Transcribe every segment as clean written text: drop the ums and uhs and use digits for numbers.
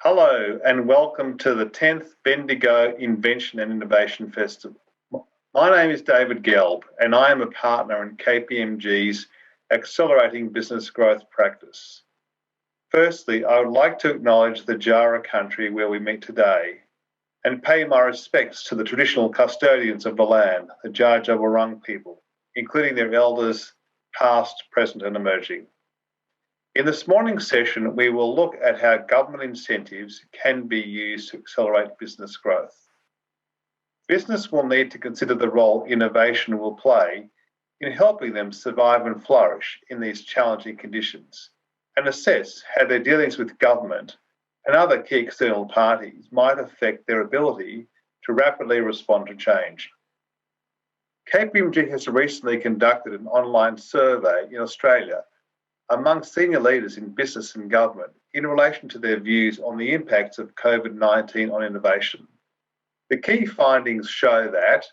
Hello and welcome to the 10th Bendigo Invention and Innovation Festival. My name is David Gelb and I am a partner in KPMG's Accelerating Business Growth practice. Firstly, I would like to acknowledge the Jara country where we meet today and pay my respects to the traditional custodians of the land, the Dja Dja Wurrung people, including their elders past, present and emerging. In this morning's session, we will look at how government incentives can be used to accelerate business growth. Business will need to consider the role innovation will play in helping them survive and flourish in these challenging conditions and assess how their dealings with government and other key external parties might affect their ability to rapidly respond to change. KPMG has recently conducted an online survey in Australia among senior leaders in business and government in relation to their views on the impacts of COVID-19 on innovation. The key findings show that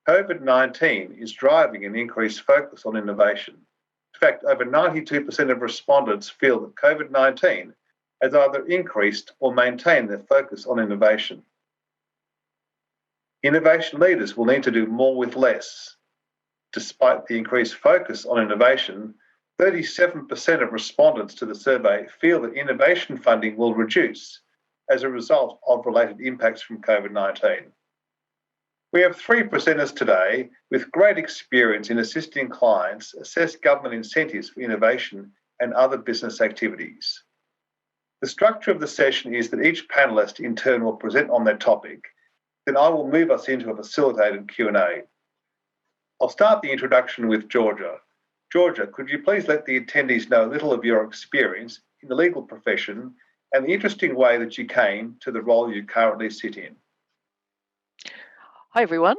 COVID-19 is driving an increased focus on innovation. In fact, over 92% of respondents feel that COVID-19 has either increased or maintained their focus on innovation. Innovation leaders will need to do more with less. Despite the increased focus on innovation, 37% of respondents to the survey feel that innovation funding will reduce as a result of related impacts from COVID-19. We have three presenters today with great experience in assisting clients assess government incentives for innovation and other business activities. The structure of the session is that each panellist in turn will present on their topic, then I will move us into a facilitated Q&A. I'll start the introduction with Georgia. Georgia, could you please let the attendees know a little of your experience in the legal profession and the interesting way that you came to the role you currently sit in? Hi everyone.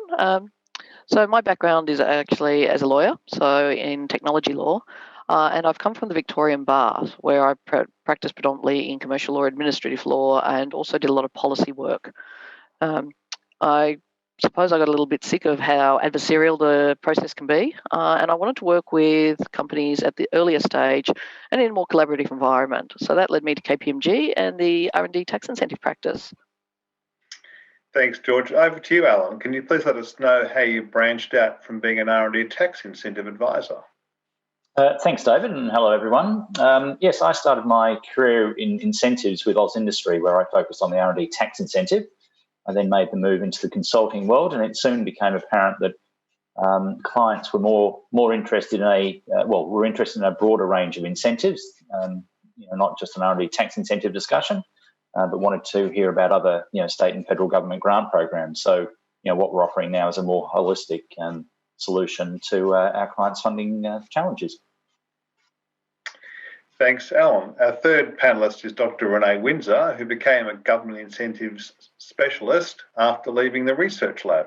So my background is actually as a lawyer, so in technology law, and I've come from the Victorian Bar, where I practiced predominantly in commercial law, administrative law, and also did a lot of policy work. I suppose I got a little bit sick of how adversarial the process can be, and I wanted to work with companies at the earlier stage and in a more collaborative environment. So that led me to KPMG and the R&D Tax Incentive practice. Thanks, George. Over to you, Alan. Can you please let us know how you branched out from being an R&D Tax Incentive advisor? Thanks, David, and hello, everyone. Yes, I started my career in incentives with Oz Industry, where I focused on the R&D Tax Incentive. I then made the move into the consulting world, and it soon became apparent that clients were more interested in a broader range of incentives, not just an R&D tax incentive discussion, but wanted to hear about other, state and federal government grant programs. So, what we're offering now is a more holistic solution to our clients' funding challenges. Thanks, Alan. Our third panellist is Dr. Renee Windsor, who became a government incentives specialist after leaving the research lab.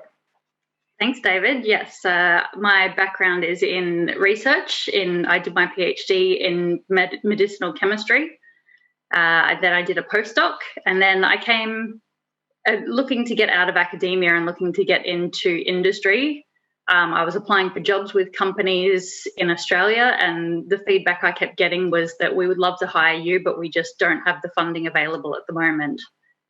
Thanks, David. Yes, my background is in research. I did my PhD in medicinal chemistry. Then I did a postdoc, and then I came looking to get out of academia and looking to get into industry. I was applying for jobs with companies in Australia, and the feedback I kept getting was that we would love to hire you, but we just don't have the funding available at the moment.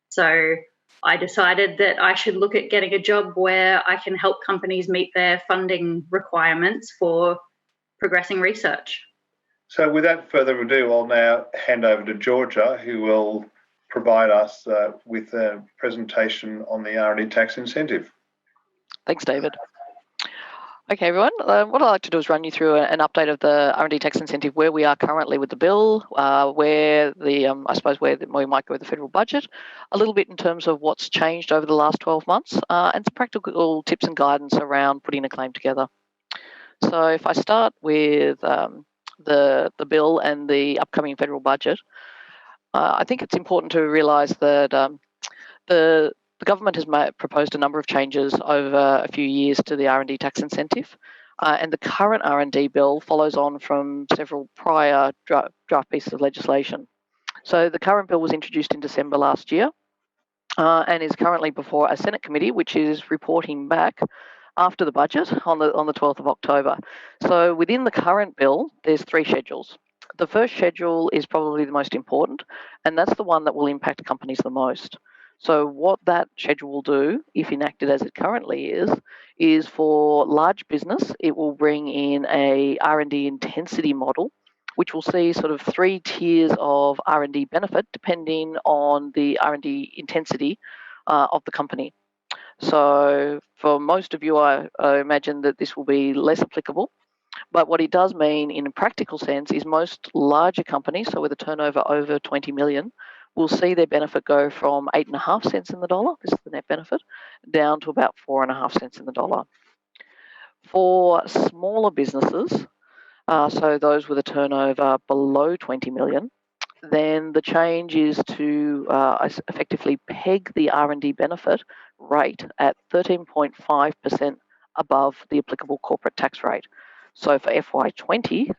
So I decided that I should look at getting a job where I can help companies meet their funding requirements for progressing research. So without further ado, I'll now hand over to Georgia, who will provide us with a presentation on the R&D tax incentive. Thanks, David. Okay, everyone. What I'd like to do is run you through an update of the R&D tax incentive, where we are currently with the bill, where we might go with the federal budget, a little bit in terms of what's changed over the last 12 months, and some practical tips and guidance around putting a claim together. So if I start with the bill and the upcoming federal budget, I think it's important to realise that the government has proposed a number of changes over a few years to the R&D tax incentive, and the current R&D bill follows on from several prior draft pieces of legislation. So the current bill was introduced in December last year and is currently before a Senate committee, which is reporting back after the budget on the 12th of October. So within the current bill, there's three schedules. The first schedule is probably the most important, and that's the one that will impact companies the most. So what that schedule will do, if enacted as it currently is for large business, it will bring in a R&D intensity model, which will see sort of 3 tiers of R&D benefit depending on the R&D intensity of the company. So for most of you, I imagine that this will be less applicable. But what it does mean in a practical sense is most larger companies, so with a turnover over 20 million, will see their benefit go from 8.5 cents in the dollar, this is the net benefit, down to about 4.5 cents in the dollar. For smaller businesses, so those with a turnover below 20 million, then the change is to effectively peg the R&D benefit rate at 13.5% above the applicable corporate tax rate. So for FY20,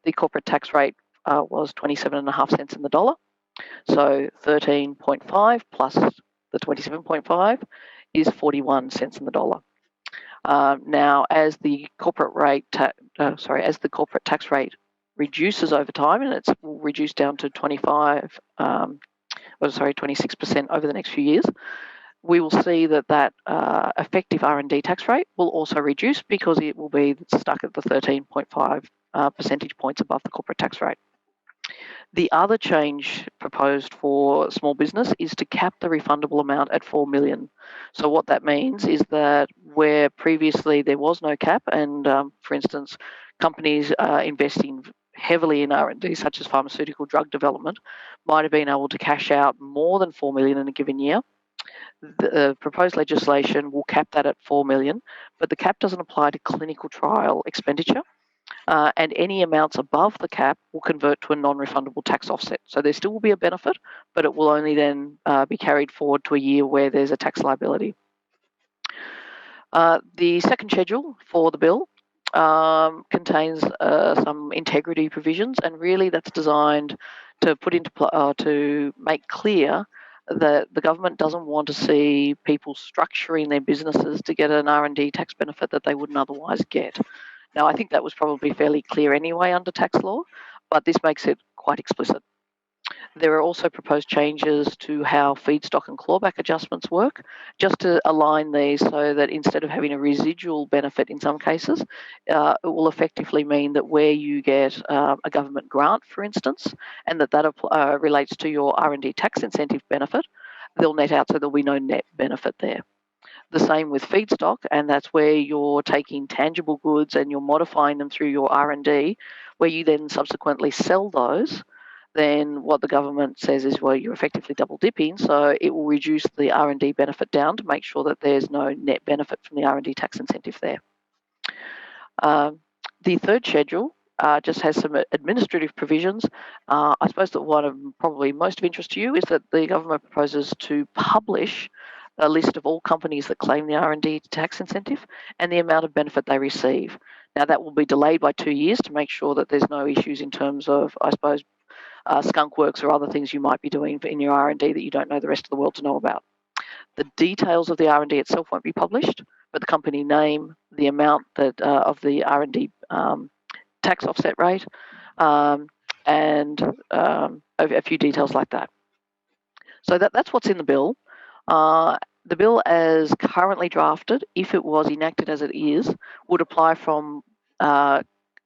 the corporate tax rate was 27.5 cents in the dollar. So 13.5 plus the 27.5 is 41 cents in the dollar. Now, as the corporate tax rate reduces over time, and it's reduced down to 26% over the next few years, we will see that effective R&D tax rate will also reduce because it will be stuck at the 13.5 percentage points above the corporate tax rate. The other change proposed for small business is to cap the refundable amount at 4 million. So what that means is that where previously there was no cap, and for instance, companies investing heavily in R&D, such as pharmaceutical drug development, might have been able to cash out more than 4 million in a given year. The proposed legislation will cap that at 4 million, but the cap doesn't apply to clinical trial expenditure. And any amounts above the cap will convert to a non-refundable tax offset. So there still will be a benefit, but it will only then be carried forward to a year where there's a tax liability. The second schedule for the bill contains some integrity provisions, and really that's designed to put into to make clear that the government doesn't want to see people structuring their businesses to get an R&D tax benefit that they wouldn't otherwise get. Now, I think that was probably fairly clear anyway under tax law, but this makes it quite explicit. There are also proposed changes to how feedstock and clawback adjustments work, just to align these so that instead of having a residual benefit in some cases, it will effectively mean that where you get a government grant, for instance, and that relates to your R&D tax incentive benefit, they'll net out so there'll be no net benefit there. The same with feedstock, and that's where you're taking tangible goods and you're modifying them through your R&D, where you then subsequently sell those. Then what the government says is, well, you're effectively double dipping, so it will reduce the R&D benefit down to make sure that there's no net benefit from the R&D tax incentive there. The third schedule just has some administrative provisions. I suppose that one of probably most of interest to you is that the government proposes to publish a list of all companies that claim the R&D tax incentive and the amount of benefit they receive. Now, that will be delayed by 2 years to make sure that there's no issues in terms of, I suppose, skunk works or other things you might be doing in your R&D that you don't know the rest of the world to know about. The details of the R&D itself won't be published, but the company name, the amount that of the R&D tax offset rate, and a few details like that. So that's what's in the bill. The bill as currently drafted, if it was enacted as it is, would apply from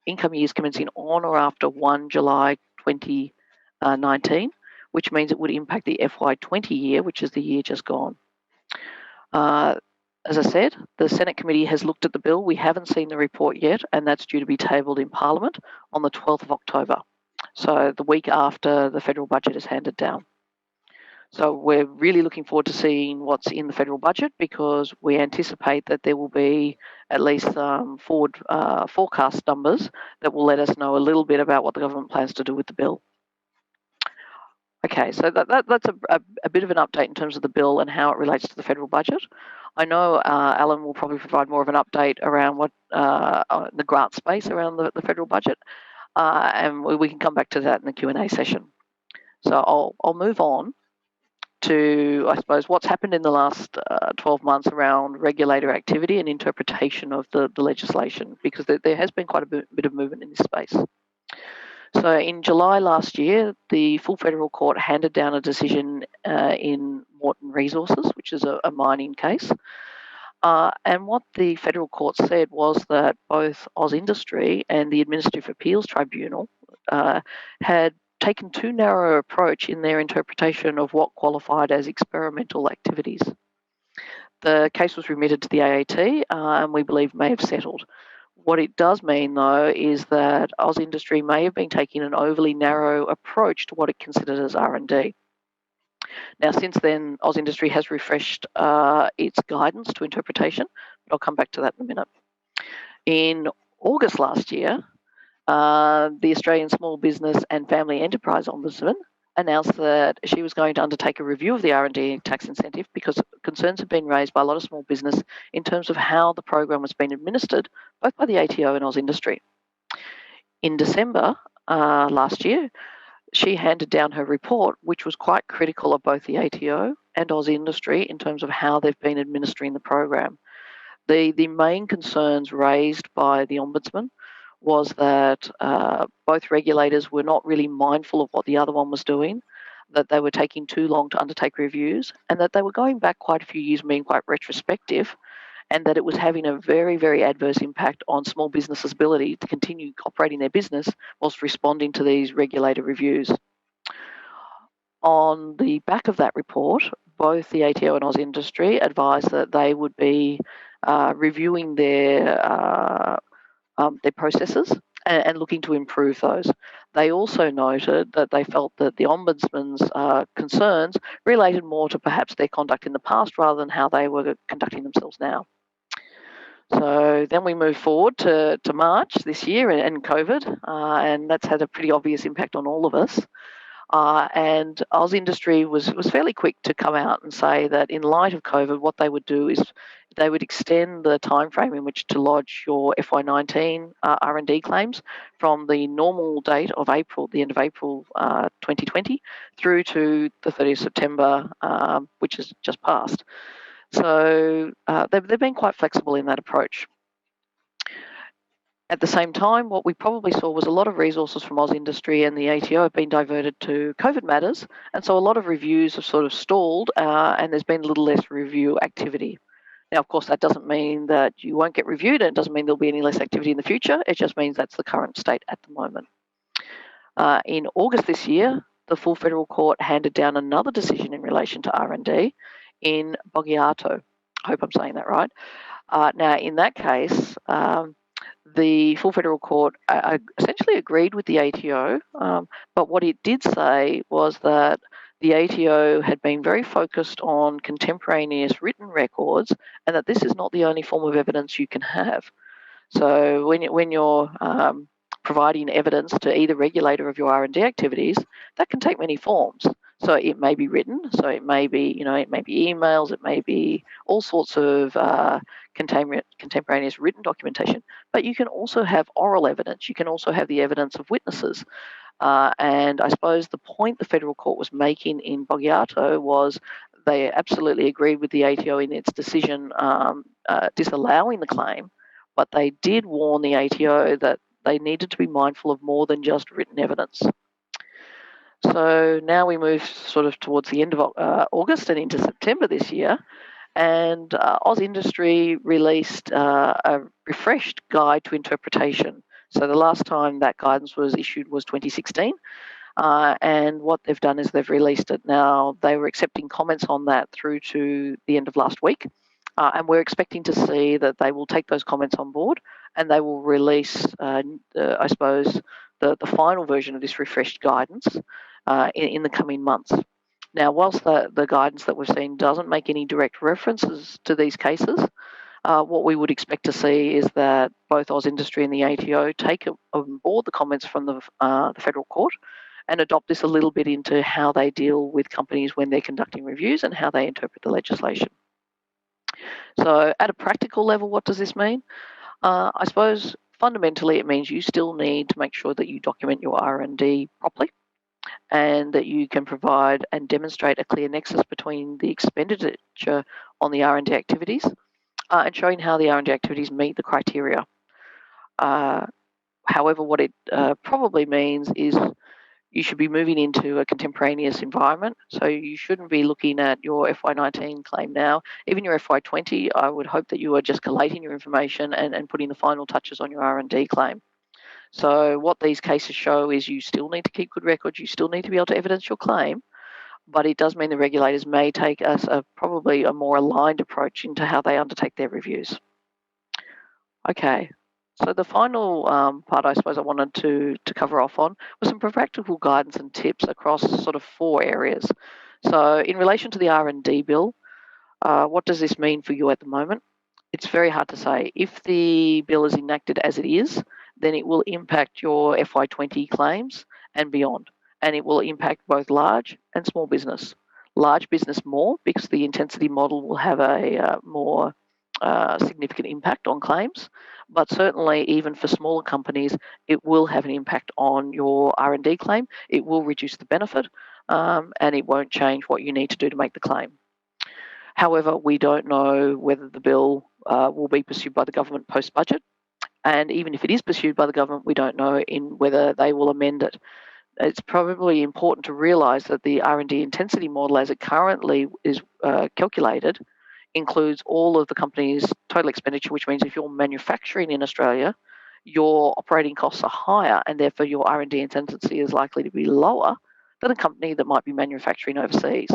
income years commencing on or after 1 July 2019, which means it would impact the FY20 year, which is the year just gone. As I said, the Senate committee has looked at the bill. We haven't seen the report yet, and that's due to be tabled in Parliament on the 12th of October, so the week after the federal budget is handed down. So we're really looking forward to seeing what's in the federal budget, because we anticipate that there will be at least forward forecast numbers that will let us know a little bit about what the government plans to do with the bill. Okay, so that's a bit of an update in terms of the bill and how it relates to the federal budget. I know Alan will probably provide more of an update around what the grant space around the federal budget, and we can come back to that in the Q&A session. So I'll move on to, I suppose, what's happened in the last 12 months around regulator activity and interpretation of the legislation, because there has been quite a bit of movement in this space. So in July last year, the full federal court handed down a decision in Morton Resources, which is a mining case. And what the federal court said was that both AusIndustry and the Administrative Appeals Tribunal had taken too narrow an approach in their interpretation of what qualified as experimental activities. The case was remitted to the AAT and we believe may have settled. What it does mean, though, is that AusIndustry may have been taking an overly narrow approach to what it considered as R&D. Now, since then, AusIndustry has refreshed its guidance to interpretation, but I'll come back to that in a minute. In August last year, the Australian Small Business and Family Enterprise Ombudsman announced that she was going to undertake a review of the R&D tax incentive because concerns have been raised by a lot of small business in terms of how the program was being administered, both by the ATO and AusIndustry. In December last year, she handed down her report, which was quite critical of both the ATO and AusIndustry in terms of how they've been administering the program. The main concerns raised by the Ombudsman was that both regulators were not really mindful of what the other one was doing, that they were taking too long to undertake reviews, and that they were going back quite a few years, being quite retrospective, and that it was having a very, very adverse impact on small businesses' ability to continue operating their business whilst responding to these regulator reviews. On the back of that report, both the ATO and AusIndustry advised that they would be reviewing their processes and looking to improve those. They also noted that they felt that the Ombudsman's concerns related more to perhaps their conduct in the past rather than how they were conducting themselves now. So then we move forward to March this year and COVID, and that's had a pretty obvious impact on all of us. And AusIndustry was fairly quick to come out and say that in light of COVID, what they would do is they would extend the time frame in which to lodge your FY19 R&D claims from the normal date of April, the end of April 2020, through to the 30th of September, which has just passed. So they've been quite flexible in that approach. At the same time, what we probably saw was a lot of resources from AusIndustry and the ATO have been diverted to COVID matters, and so a lot of reviews have sort of stalled and there's been a little less review activity. Now, of course, that doesn't mean that you won't get reviewed, and it doesn't mean there'll be any less activity in the future. It just means that's the current state at the moment. In August this year, the full federal court handed down another decision in relation to R&D in Boggiato. I hope I'm saying that right. Now, in that case, the full federal court essentially agreed with the ATO, but what it did say was that the ATO had been very focused on contemporaneous written records and that this is not the only form of evidence you can have. So when you're providing evidence to either regulator of your R&D activities, that can take many forms. So it may be written, so it may be, it may be emails, it may be all sorts of contemporaneous written documentation, but you can also have oral evidence. You can also have the evidence of witnesses. And I suppose the point the federal court was making in Boggiato was they absolutely agreed with the ATO in its decision disallowing the claim, but they did warn the ATO that they needed to be mindful of more than just written evidence. So now we move sort of towards the end of August and into September this year, and AusIndustry released a refreshed guide to interpretation. So the last time that guidance was issued was 2016, and what they've done is they've released it now. They were accepting comments on that through to the end of last week, and we're expecting to see that they will take those comments on board and they will release, I suppose, the final version of this refreshed guidance in the coming months. Now, whilst the guidance that we've seen doesn't make any direct references to these cases, what we would expect to see is that both AusIndustry and the ATO take on board the comments from the federal court and adopt this a little bit into how they deal with companies when they're conducting reviews and how they interpret the legislation. So at a practical level, what does this mean? I suppose fundamentally it means you still need to make sure that you document your R&D properly and that you can provide and demonstrate a clear nexus between the expenditure on the R&D activities and showing how the R&D activities meet the criteria. However, what it probably means is you should be moving into a contemporaneous environment. So you shouldn't be looking at your FY19 claim now. Even your FY20, I would hope that you are just collating your information and putting the final touches on your R&D claim. So what these cases show is you still need to keep good records, you still need to be able to evidence your claim, but it does mean the regulators may take probably a more aligned approach into how they undertake their reviews. Okay, so the final part I suppose I wanted to cover off on was some practical guidance and tips across sort of 4 areas. So in relation to the R&D bill, what does this mean for you at the moment? It's very hard to say. If the bill is enacted as it is, then it will impact your FY20 claims and beyond, and it will impact both large and small business. Large business more, because the intensity model will have a more significant impact on claims, but certainly even for smaller companies, it will have an impact on your R&D claim. It will reduce the benefit, and it won't change what you need to do to make the claim. However, we don't know whether the bill will be pursued by the government post-budget, and even if it is pursued by the government, we don't know whether they will amend it. It's probably important to realise that the R&D intensity model as it currently is calculated includes all of the company's total expenditure, which means if you're manufacturing in Australia, your operating costs are higher and therefore your R&D intensity is likely to be lower than a company that might be manufacturing overseas.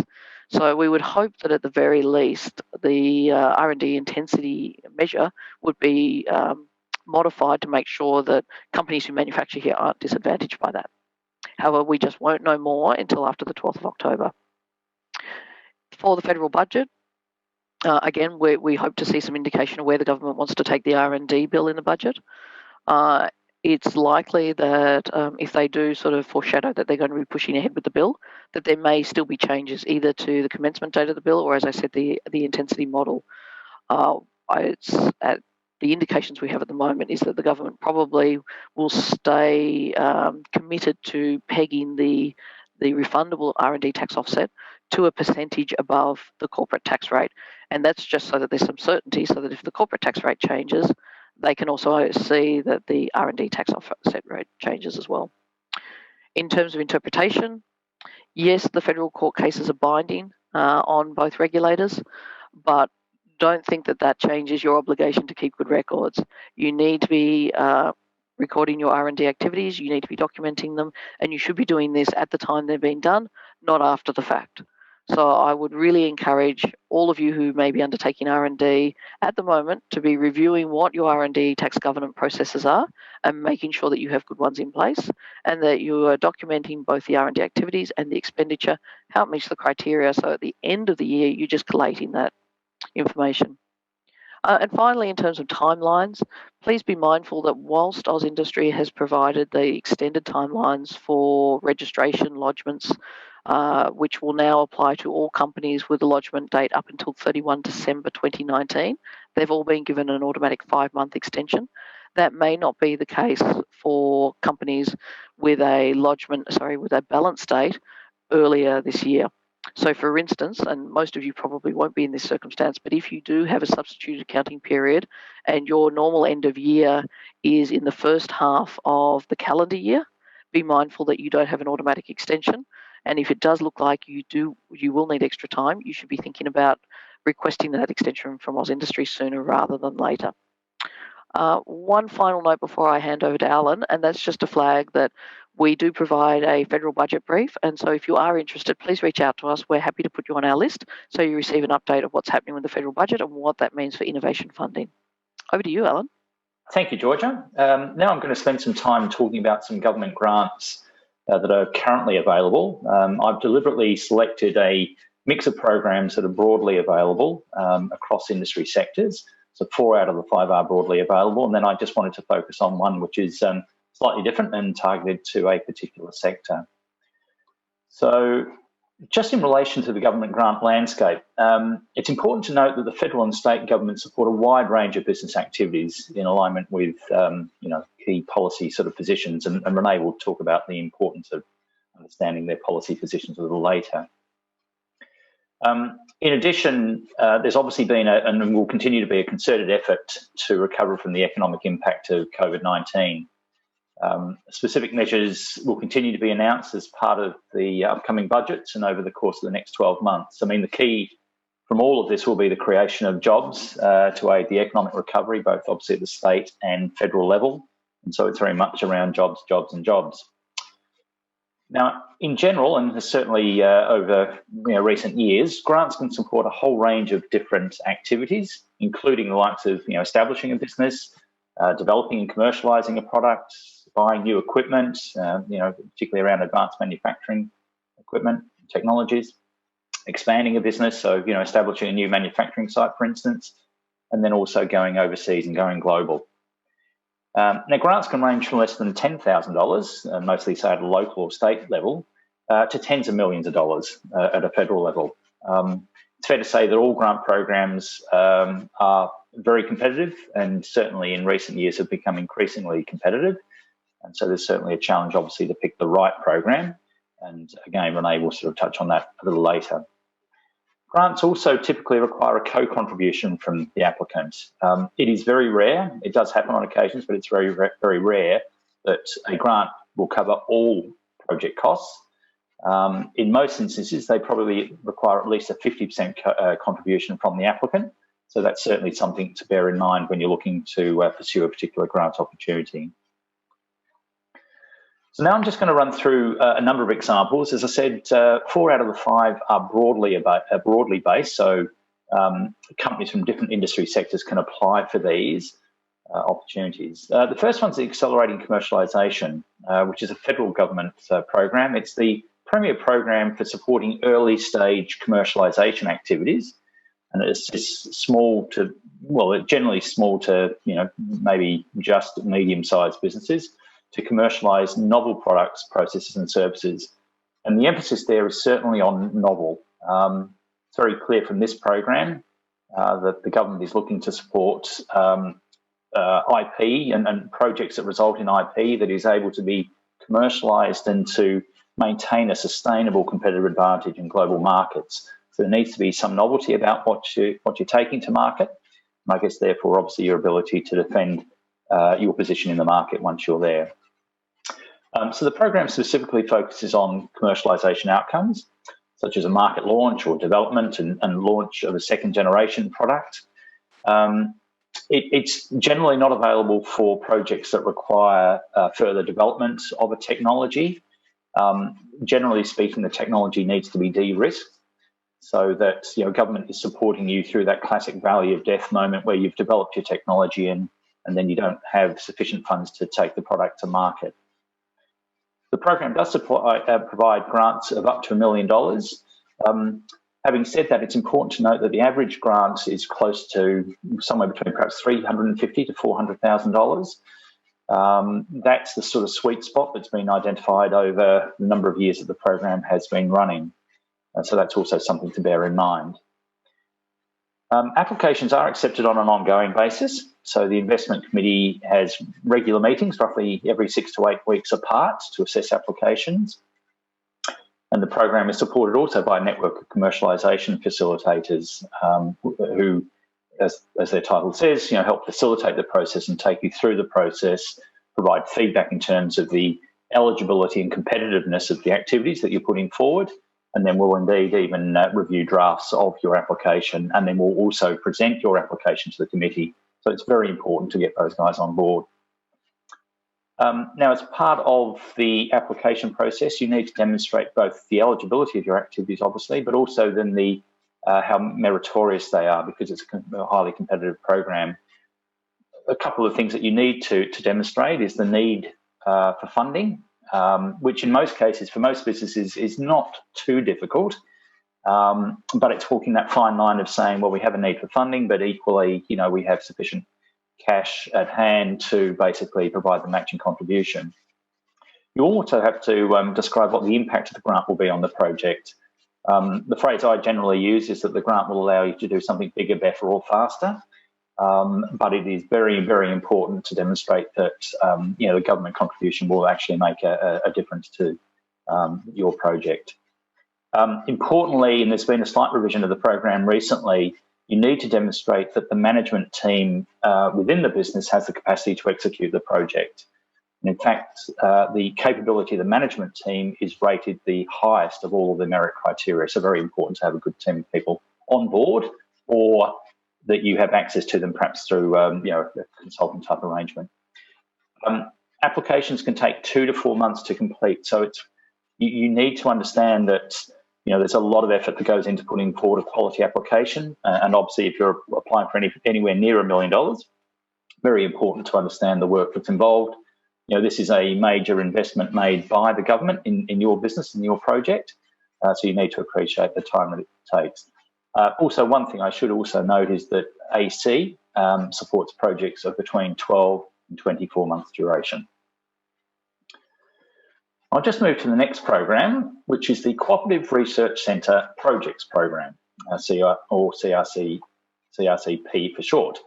So we would hope that at the very least the R&D intensity measure would be modified to make sure that companies who manufacture here aren't disadvantaged by that. However, we just won't know more until after the 12th of October. For the federal budget, again, we hope to see some indication of where the government wants to take the R&D bill in the budget. It's likely that if they do sort of foreshadow that they're going to be pushing ahead with the bill, that there may still be changes either to the commencement date of the bill or, as I said, the intensity model. The indications we have at the moment is that the government probably will stay committed to pegging the refundable R&D tax offset to a percentage above the corporate tax rate. And that's just so that there's some certainty, so that if the corporate tax rate changes, they can also see that the R&D tax offset rate changes as well. In terms of interpretation, yes, the federal court cases are binding on both regulators, but don't think that that changes your obligation to keep good records. You need to be recording your R&D activities, you need to be documenting them, and you should be doing this at the time they're being done, not after the fact. So I would really encourage all of you who may be undertaking R&D at the moment to be reviewing what your R&D tax governance processes are and making sure that you have good ones in place and that you are documenting both the R&D activities and the expenditure, how it meets the criteria, so at the end of the year you're just collating that information. And finally, in terms of timelines, please be mindful that whilst AusIndustry has provided the extended timelines for registration lodgements, which will now apply to all companies with a lodgement date up until 31 December 2019, they've all been given an automatic 5-month extension. That may not be the case for companies with a with a balance date earlier this year. So for instance, and most of you probably won't be in this circumstance, but if you do have a substitute accounting period and your normal end of year is in the first half of the calendar year, be mindful that you don't have an automatic extension. And if it does look like you will need extra time, you should be thinking about requesting that extension from AusIndustry sooner rather than later. One final note before I hand over to Alan, and that's just a flag that we do provide a federal budget brief, and so if you are interested, please reach out to us. We're happy to put you on our list so you receive an update of what's happening with the federal budget and what that means for innovation funding. Over to you, Alan. Thank you, Georgia. Now I'm going to spend some time talking about some government grants that are currently available. I've deliberately selected a mix of programs that are broadly available across industry sectors. So 4 out of the 5 are broadly available, and then I just wanted to focus on one which is slightly different and targeted to a particular sector. So just in relation to the government grant landscape, it's important to note that the federal and state governments support a wide range of business activities in alignment with key policy sort of positions, and Renee will talk about the importance of understanding their policy positions a little later. In addition, there's obviously been and will continue to be a concerted effort to recover from the economic impact of COVID-19. Specific measures will continue to be announced as part of the upcoming budgets and over the course of the next 12 months. I mean, the key from all of this will be the creation of jobs to aid the economic recovery, both obviously at the state and federal level. And so it's very much around jobs, jobs and jobs. Now, in general, and certainly over recent years, grants can support a whole range of different activities, including the likes of establishing a business, developing and commercialising a product, buying new equipment, particularly around advanced manufacturing equipment technologies, expanding a business, so establishing a new manufacturing site, for instance, and then also going overseas and going global. Now, grants can range from less than $10,000, mostly say at a local or state level, to tens of millions of dollars at a federal level. It's fair to say that all grant programs are very competitive, and certainly in recent years have become increasingly competitive. And so there's certainly a challenge, obviously, to pick the right program. And again, Renee will sort of touch on that a little later. Grants also typically require a co-contribution from the applicant. It is very rare, it does happen on occasions, but it's very, very rare that a grant will cover all project costs. In most instances, they probably require at least a 50% contribution from the applicant. So that's certainly something to bear in mind when you're looking to pursue a particular grant opportunity. So now I'm just going to run through a number of examples. As I said, 4 out of the 5 are broadly based, so companies from different industry sectors can apply for these opportunities. The first one's the Accelerating Commercialisation, which is a federal government program. It's the premier program for supporting early stage commercialisation activities, and it's just small to, well, generally small to, maybe just medium-sized businesses, to commercialise novel products, processes and services. And the emphasis there is certainly on novel. It's very clear from this program that the government is looking to support IP and projects that result in IP that is able to be commercialised and to maintain a sustainable competitive advantage in global markets. So there needs to be some novelty about what you're taking to market. And I guess, therefore, obviously, your ability to defend your position in the market once you're there. So the program specifically focuses on commercialisation outcomes, such as a market launch or development and launch of a second generation product. It's generally not available for projects that require further development of a technology. Generally speaking, the technology needs to be de-risked so that government is supporting you through that classic valley of death moment where you've developed your technology and then you don't have sufficient funds to take the product to market. The program does provide grants of up to $1 million. Having said that, it's important to note that the average grant is close to somewhere between perhaps $350,000 to $400,000. That's the sort of sweet spot that's been identified over the number of years that the program has been running. So that's also something to bear in mind. Applications are accepted on an ongoing basis. So the investment committee has regular meetings, roughly every 6 to 8 weeks apart, to assess applications. And the program is supported also by a network of commercialisation facilitators who, as their title says, help facilitate the process and take you through the process, provide feedback in terms of the eligibility and competitiveness of the activities that you're putting forward, and then we'll indeed even review drafts of your application, and then we'll also present your application to the committee. So it's very important to get those guys on board. Now, as part of the application process, you need to demonstrate both the eligibility of your activities, obviously, but also then the how meritorious they are, because it's a highly competitive program. A couple of things that you need to demonstrate is the need for funding, which in most cases, for most businesses, is not too difficult. But it's walking that fine line of saying, well, we have a need for funding, but equally, we have sufficient cash at hand to basically provide the matching contribution. You also have to describe what the impact of the grant will be on the project. The phrase I generally use is that the grant will allow you to do something bigger, better, or faster. But it is very, very important to demonstrate that the government contribution will actually make a difference to your project. Importantly, and there's been a slight revision of the program recently, you need to demonstrate that the management team within the business has the capacity to execute the project. And in fact, the capability of the management team is rated the highest of all of the merit criteria. So very important to have a good team of people on board, or that you have access to them perhaps through a consulting type arrangement. Applications can take 2 to 4 months to complete. So you need to understand that there's a lot of effort that goes into putting forward a quality application. And obviously, if you're applying for anywhere near $1 million, very important to understand the work that's involved. This is a major investment made by the government in your business, in your project. So you need to appreciate the time that it takes. Also, one thing I should also note is that AC supports projects of between 12 and 24 months duration. I'll just move to the next program, which is the Cooperative Research Centre Projects Program, or CRCP for short.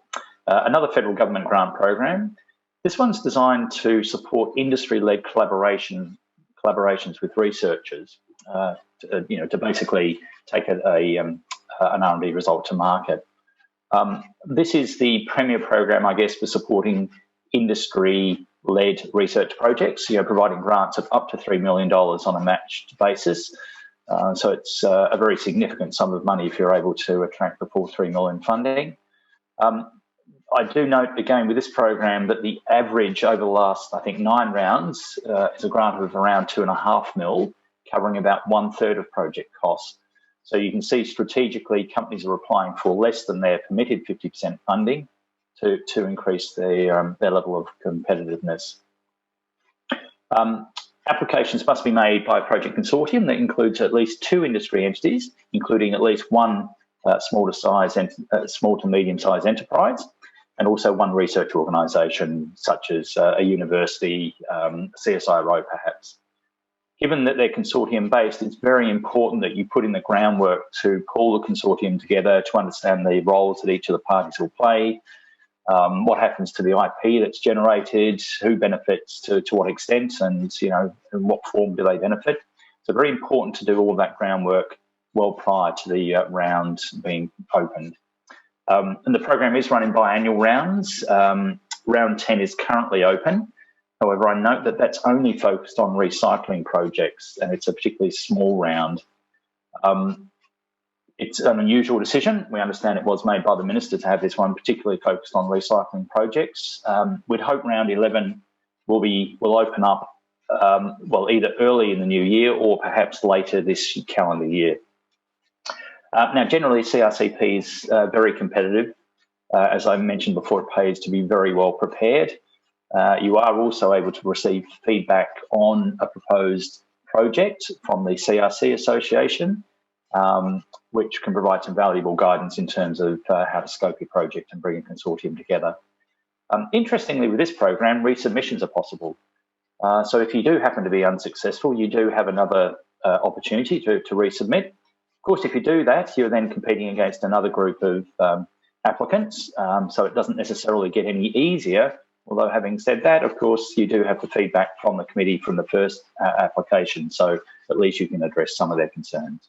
Another federal government grant program. This one's designed to support industry-led collaborations with researchers, to basically take an R&D result to market. This is the premier program, I guess, for supporting industry-led research projects, providing grants of up to $3 million on a matched basis. So it's a very significant sum of money if you're able to attract the full $3 million funding. I do note again with this program that the average over the last, I think, 9 rounds is a grant of around $2.5 million, covering about 1/3 of project costs. So you can see strategically companies are applying for less than their permitted 50% funding to increase their level of competitiveness. Applications must be made by a project consortium that includes at least 2 industry entities, including at least 1 small to medium-sized enterprise, and also 1 research organisation, such as a university, CSIRO perhaps. Given that they're consortium-based, it's very important that you put in the groundwork to pull the consortium together to understand the roles that each of the parties will play, what happens to the IP that's generated, who benefits to what extent, and in what form do they benefit. So very important to do all of that groundwork well prior to the round being opened. And the program is running biannual rounds. Round 10 is currently open. However, I note that that's only focused on recycling projects, and it's a particularly small round. It's an unusual decision. We understand it was made by the Minister to have this one particularly focused on recycling projects. We'd hope round 11 will open up, either early in the new year or perhaps later this calendar year. Now, generally, CRCP is very competitive. As I mentioned before, it pays to be very well prepared. You are also able to receive feedback on a proposed project from the CRC Association, which can provide some valuable guidance in terms of how to scope your project and bring a consortium together. Interestingly, with this program, resubmissions are possible. So if you do happen to be unsuccessful, you do have another opportunity to resubmit. Of course, if you do that, you're then competing against another group of applicants, so it doesn't necessarily get any easier. Although having said that, of course, you do have the feedback from the committee from the first application, so at least you can address some of their concerns.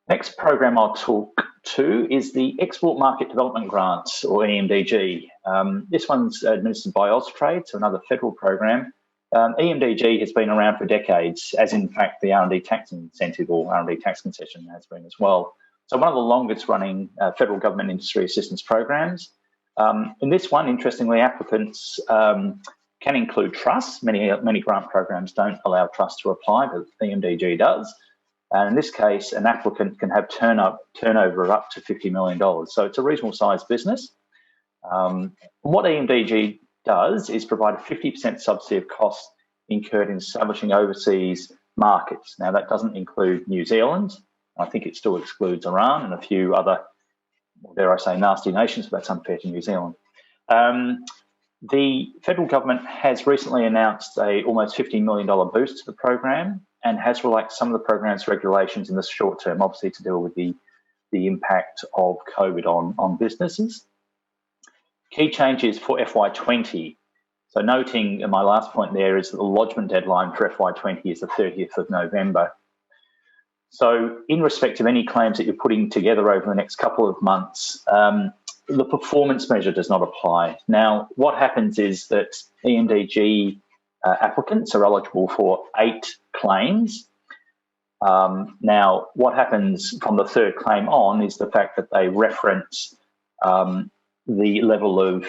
Next program I'll talk to is the Export Market Development Grant, or EMDG. This one's administered by Austrade, so another federal program. EMDG has been around for decades, as in fact the R&D Tax Incentive or R&D Tax Concession has been as well. So one of the longest running federal government industry assistance programs. In this one, interestingly, applicants can include trusts. Many grant programs don't allow trusts to apply, but EMDG does. And in this case, an applicant can have turnover of up to $50 million. So it's a reasonable sized business. What EMDG does is provide a 50% subsidy of costs incurred in establishing overseas markets. Now, that doesn't include New Zealand. I think it still excludes Iran and a few other, dare I say, nasty nations, but that's unfair to New Zealand. The federal government has recently announced a almost $15 million boost to the program and has relaxed some of the program's regulations in the short term, obviously to deal with the impact of COVID on businesses. Key changes for FY20. So noting my last point there is that the lodgement deadline for FY20 is the 30th of November. So in respect of any claims that you're putting together over the next couple of months, the performance measure does not apply. Now, what happens is that EMDG applicants are eligible for 8 claims. Now, what happens from the 3rd claim on is the fact that they reference the level of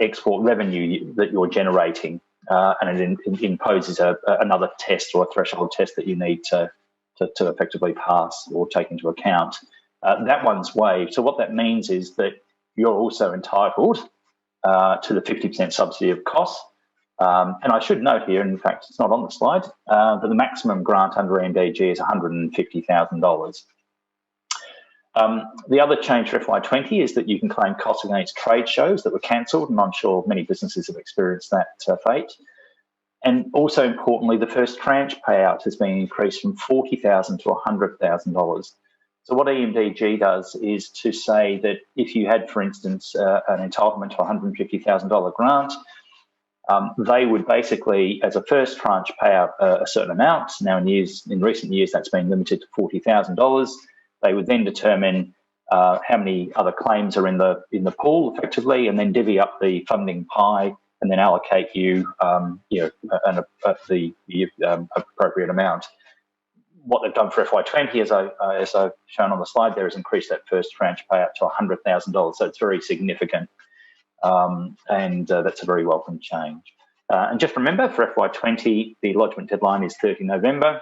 export revenue that you're generating, and it imposes another test or a threshold test that you need to effectively pass or take into account. That one's waived. So what that means is that you're also entitled to the 50% subsidy of costs. And I should note here, in fact, it's not on the slide, but the maximum grant under EMDG is $150,000. The other change for FY20 is that you can claim costs against trade shows that were cancelled, and I'm sure many businesses have experienced that fate. And also importantly, the first tranche payout has been increased from $40,000 to $100,000. So what EMDG does is to say that if you had, for instance, an entitlement to a $150,000 grant, they would basically, as a first tranche, pay out a certain amount. Now, in recent years, that's been limited to $40,000. They would then determine how many other claims are in the pool, effectively, and then divvy up the funding pie, and then allocate you, the appropriate amount. What they've done for FY20, as I've shown on the slide there, is increase that first tranche payout to $100,000. So it's very significant, and that's a very welcome change. And just remember, for FY20, the lodgement deadline is 30 November.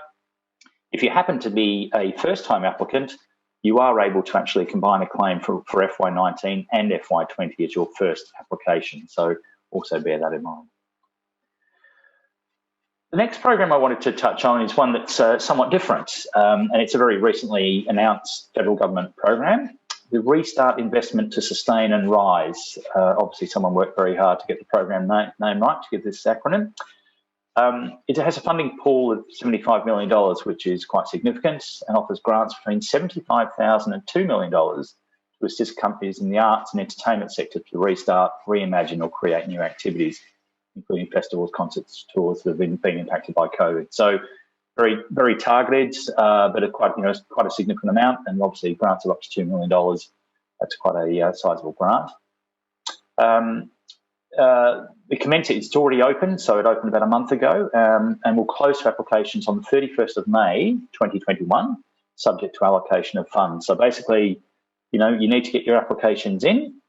If you happen to be a first-time applicant, you are able to actually combine a claim for FY19 and FY20 as your first application. So also bear that in mind. The next program I wanted to touch on is one that's somewhat different, and it's a very recently announced federal government program, the Restart Investment to Sustain and Rise. Obviously, someone worked very hard to get the program name right, to give this acronym. It has a funding pool of $75 million, which is quite significant, and offers grants between $75,000 and $2 million to assist companies in the arts and entertainment sector to restart, reimagine, or create new activities, including festivals, concerts, tours that have been impacted by COVID. So very, very targeted, but quite a significant amount, and obviously grants of up to $2 million. That's quite a sizable grant. It's already open, so it opened about a month ago, and will close to applications on the 31st of May 2021, subject to allocation of funds. So basically, you need to get your applications in.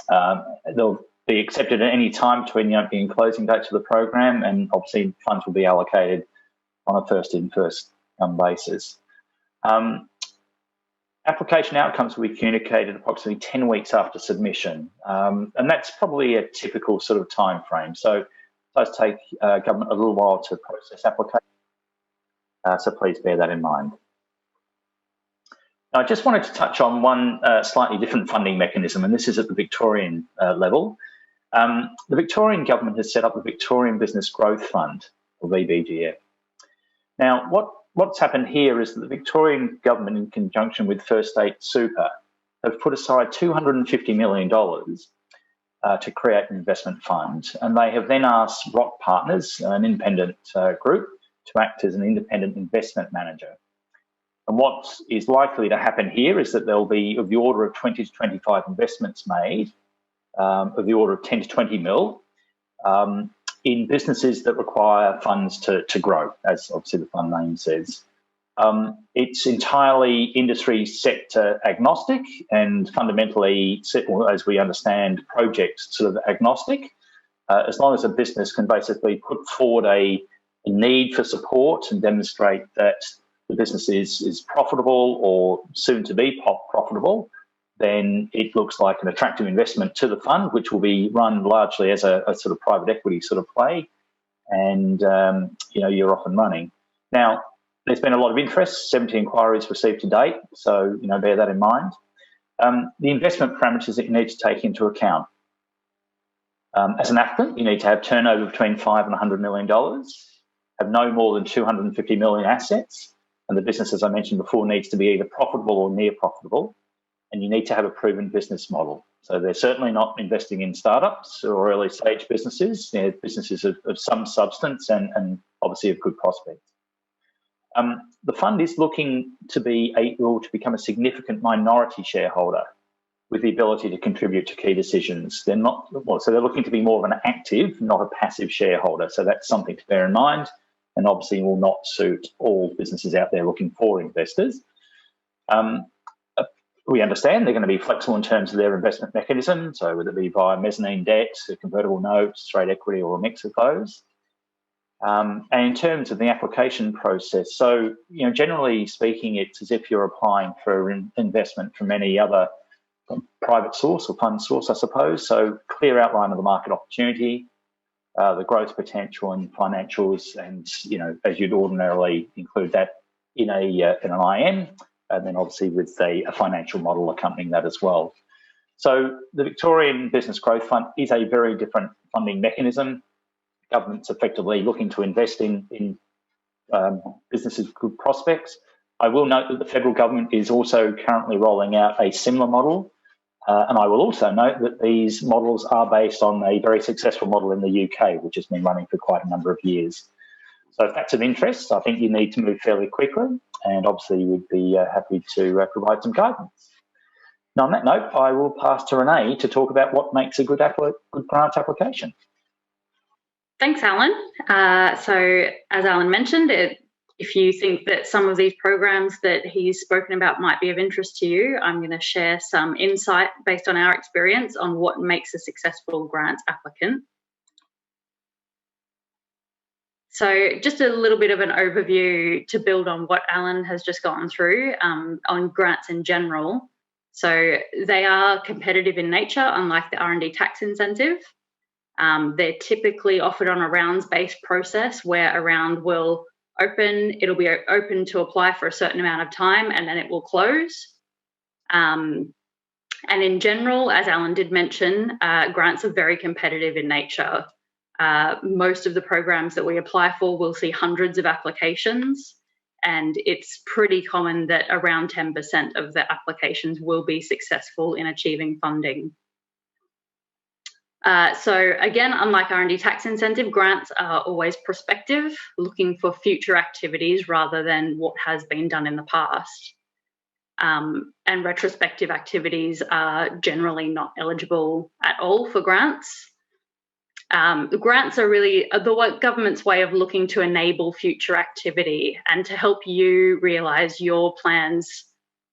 They'll be accepted at any time between the opening and closing dates of the program, and obviously funds will be allocated on a first-in, first-come basis. Application outcomes will be communicated approximately 10 weeks after submission, and that's probably a typical sort of time frame. So it does take government a little while to process applications, so please bear that in mind. Now, I just wanted to touch on one slightly different funding mechanism, and this is at the Victorian level. The Victorian government has set up the Victorian Business Growth Fund, or VBGF. Now, what's happened here is that the Victorian government, in conjunction with First State Super, have put aside $250 million to create an investment fund, and they have then asked Rock Partners, an independent group, to act as an independent investment manager. And what is likely to happen here is that there'll be of the order of 20 to 25 investments made, of the order of 10 to 20 mil, in businesses that require funds to grow, as obviously the fund name says. It's entirely industry sector agnostic and fundamentally, as we understand, project sort of agnostic, as long as a business can basically put forward a need for support and demonstrate that the business is profitable or soon to be profitable, then it looks like an attractive investment to the fund, which will be run largely as a sort of private equity sort of play, and you're off and running. Now, there's been a lot of interest, 70 inquiries received to date, so bear that in mind. The investment parameters that you need to take into account. As an applicant, you need to have turnover between $5 and $100 million, have no more than 250 million assets, and the business, as I mentioned before, needs to be either profitable or near profitable, and you need to have a proven business model. So they're certainly not investing in startups or early stage businesses. They're businesses of some substance and obviously of good prospects. The fund is looking to be able to become a significant minority shareholder with the ability to contribute to key decisions. They're not, well, so they're looking to be more of an active, not a passive shareholder. So that's something to bear in mind, and obviously will not suit all businesses out there looking for investors. We understand they're going to be flexible in terms of their investment mechanism, so whether it be via mezzanine debt, convertible notes, straight equity, or a mix of those. And in terms of the application process, so generally speaking, it's as if you're applying for investment from any other private source or fund source, I suppose. So clear outline of the market opportunity, the growth potential and financials, and as you'd ordinarily include that in an IM, and then obviously with a financial model accompanying that as well. So the Victorian Business Growth Fund is a very different funding mechanism. Government's effectively looking to invest in businesses with good prospects. I will note that the federal government is also currently rolling out a similar model. And I will also note that these models are based on a very successful model in the UK, which has been running for quite a number of years. So if that's of interest, I think you need to move fairly quickly, and obviously we'd be happy to provide some guidance. Now, on that note, I will pass to Renee to talk about what makes a good grant application. Thanks, Alan. So as Alan mentioned, if you think that some of these programs that he's spoken about might be of interest to you, I'm going to share some insight based on our experience on what makes a successful grant applicant. So just a little bit of an overview to build on what Alan has just gone through on grants in general. So they are competitive in nature, unlike the R&D Tax Incentive. They're typically offered on a rounds-based process where a round will open, it'll be open to apply for a certain amount of time, and then it will close. And in general, as Alan did mention, grants are very competitive in nature. Most of the programs that we apply for will see hundreds of applications, and it's pretty common that around 10% of the applications will be successful in achieving funding. So again, unlike R&D Tax Incentive, grants are always prospective, looking for future activities rather than what has been done in the past. And retrospective activities are generally not eligible at all for grants. The grants are really the government's way of looking to enable future activity and to help you realise your plans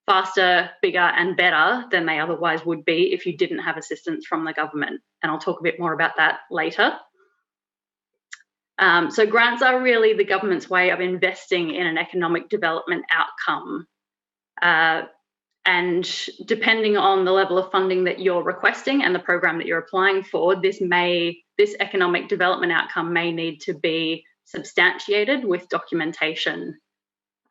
faster, bigger and better than they otherwise would be if you didn't have assistance from the government. And I'll talk a bit more about that later. So grants are really the government's way of investing in an economic development outcome. And depending on the level of funding that you're requesting and the program that you're applying for, this economic development outcome may need to be substantiated with documentation.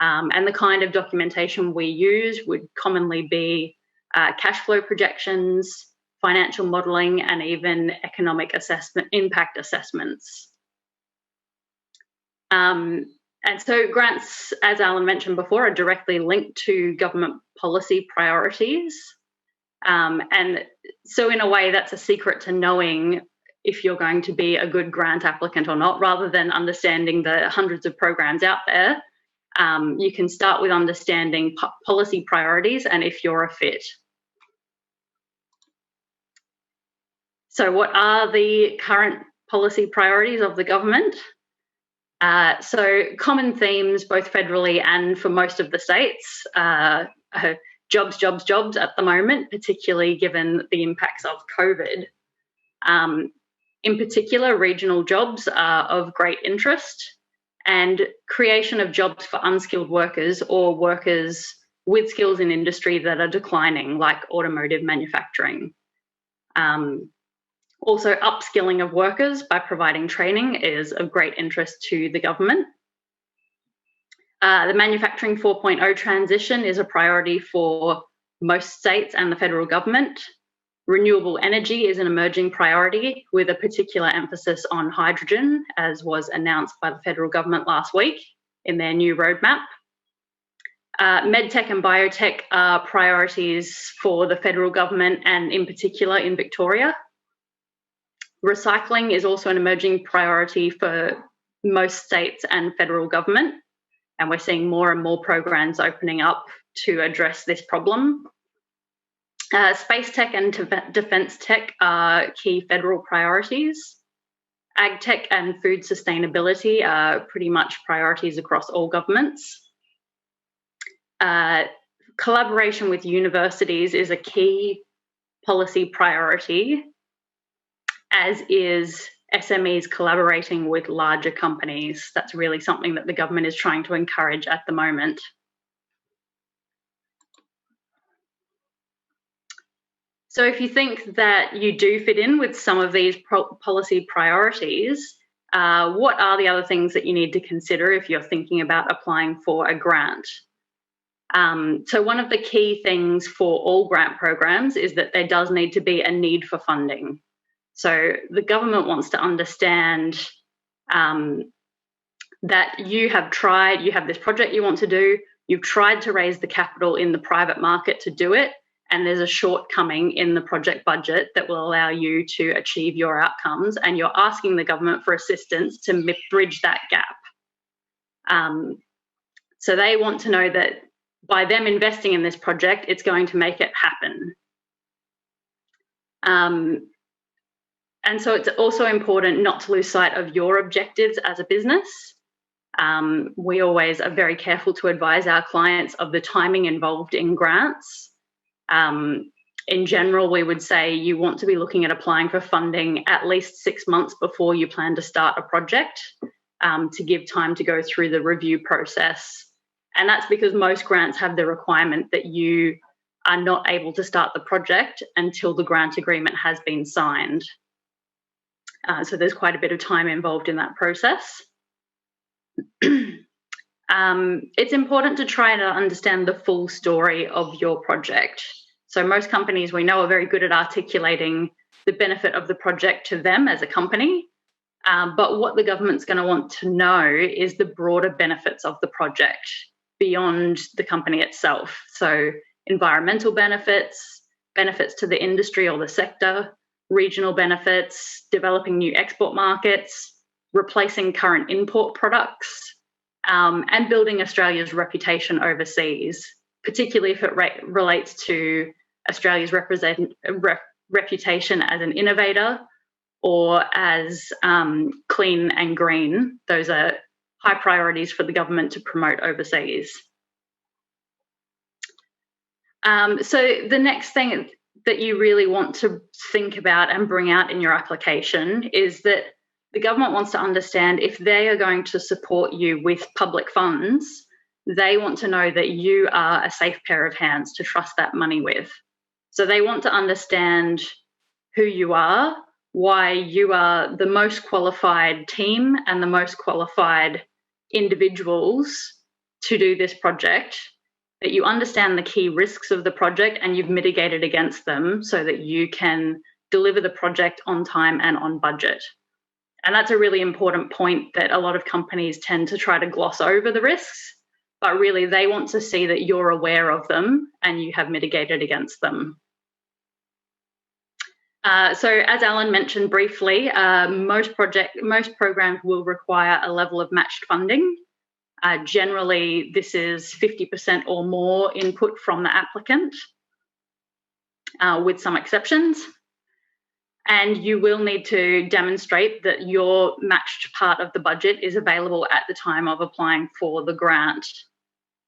And the kind of documentation we use would commonly be cash flow projections, financial modelling, and even economic impact assessments. And so grants, as Alan mentioned before, are directly linked to government policy priorities. And so in a way, that's a secret to knowing if you're going to be a good grant applicant or not, rather than understanding the hundreds of programs out there. You can start with understanding policy priorities and if you're a fit. So what are the current policy priorities of the government? So common themes, both federally and for most of the states, jobs, jobs, jobs at the moment, particularly given the impacts of COVID. In particular, regional jobs are of great interest, and creation of jobs for unskilled workers or workers with skills in industry that are declining, like automotive manufacturing. Also, upskilling of workers by providing training is of great interest to the government. The Manufacturing 4.0 transition is a priority for most states and the federal government. Renewable energy is an emerging priority with a particular emphasis on hydrogen, as was announced by the federal government last week in their new roadmap. Medtech and biotech are priorities for the federal government and in particular in Victoria. Recycling is also an emerging priority for most states and federal government, and we're seeing more and more programs opening up to address this problem. Space tech and defence tech are key federal priorities. Ag tech and food sustainability are pretty much priorities across all governments. Collaboration with universities is a key policy priority, as is SMEs collaborating with larger companies. That's really something that the government is trying to encourage at the moment. So if you think that you do fit in with some of these policy priorities, what are the other things that you need to consider if you're thinking about applying for a grant? So one of the key things for all grant programs is that there does need to be a need for funding. So the government wants to understand that you have this project you want to do, you've tried to raise the capital in the private market to do it, and there's a shortcoming in the project budget that will allow you to achieve your outcomes, and you're asking the government for assistance to bridge that gap. So they want to know that by them investing in this project, it's going to make it happen. And so it's also important not to lose sight of your objectives as a business. We always are very careful to advise our clients of the timing involved in grants. In general, we would say you want to be looking at applying for funding at least 6 months before you plan to start a project, to give time to go through the review process. And that's because most grants have the requirement that you are not able to start the project until the grant agreement has been signed. So there's quite a bit of time involved in that process. It's important to try to understand the full story of your project. So most companies we know are very good at articulating the benefit of the project to them as a company, but what the government's going to want to know is the broader benefits of the project beyond the company itself. So environmental benefits, benefits to the industry or the sector, regional benefits, developing new export markets, replacing current import products, and building Australia's reputation overseas, particularly if it relates to Australia's reputation as an innovator or as clean and green. Those are high priorities for the government to promote overseas. So the next thing that you really want to think about and bring out in your application is that the government wants to understand if they are going to support you with public funds, they want to know that you are a safe pair of hands to trust that money with. So they want to understand who you are, why you are the most qualified team and the most qualified individuals to do this project, that you understand the key risks of the project and you've mitigated against them so that you can deliver the project on time and on budget. And that's a really important point that a lot of companies tend to try to gloss over the risks, but really they want to see that you're aware of them and you have mitigated against them. So as Alan mentioned briefly, most programs will require a level of matched funding. Generally, this is 50% or more input from the applicant, with some exceptions. And you will need to demonstrate that your matched part of the budget is available at the time of applying for the grant.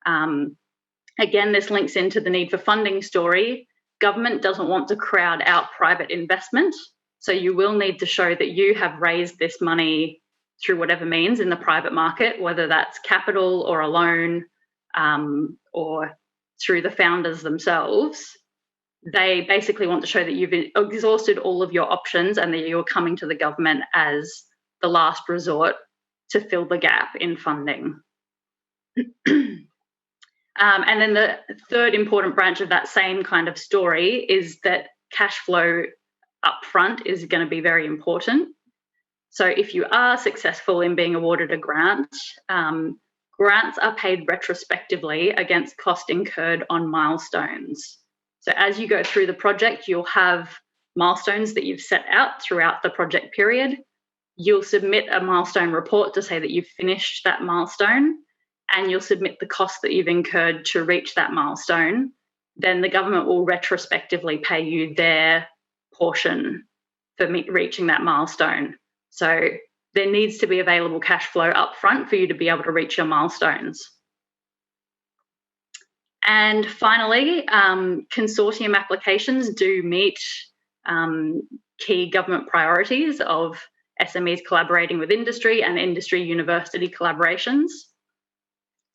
Again, this links into the need for funding story. Government doesn't want to crowd out private investment, so you will need to show that you have raised this money through whatever means in the private market, whether that's capital or a loan, or through the founders themselves. They basically want to show that you've exhausted all of your options and that you're coming to the government as the last resort to fill the gap in funding. And then the third important branch of that same kind of story is that cash flow upfront is going to be very important. So if you are successful in being awarded a grant, grants are paid retrospectively against cost incurred on milestones. So as you go through the project, you'll have milestones that you've set out throughout the project period. You'll submit a milestone report to say that you've finished that milestone, and you'll submit the cost that you've incurred to reach that milestone. then the government will retrospectively pay you their portion for reaching that milestone. So there needs to be available cash flow up front for you to be able to reach your milestones. And finally, consortium applications do meet key government priorities of SMEs collaborating with industry and industry-university collaborations.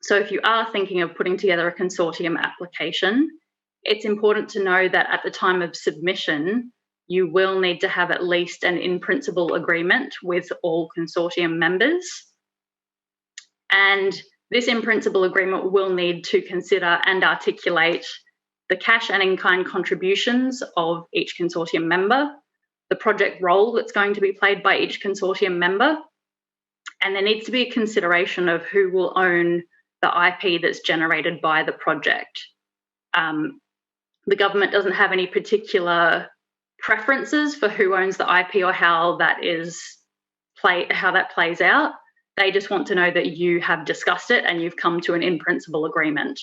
So if you are thinking of putting together a consortium application, it's important to know that at the time of submission, you will need to have at least an in-principle agreement with all consortium members. And this in-principle agreement will need to consider and articulate the cash and in-kind contributions of each consortium member, the project role that's going to be played by each consortium member, and there needs to be a consideration of who will own the IP that's generated by the project. The government doesn't have any particular preferences for who owns the IP or how that plays out. They just want to know that you have discussed it and you've come to an in-principle agreement.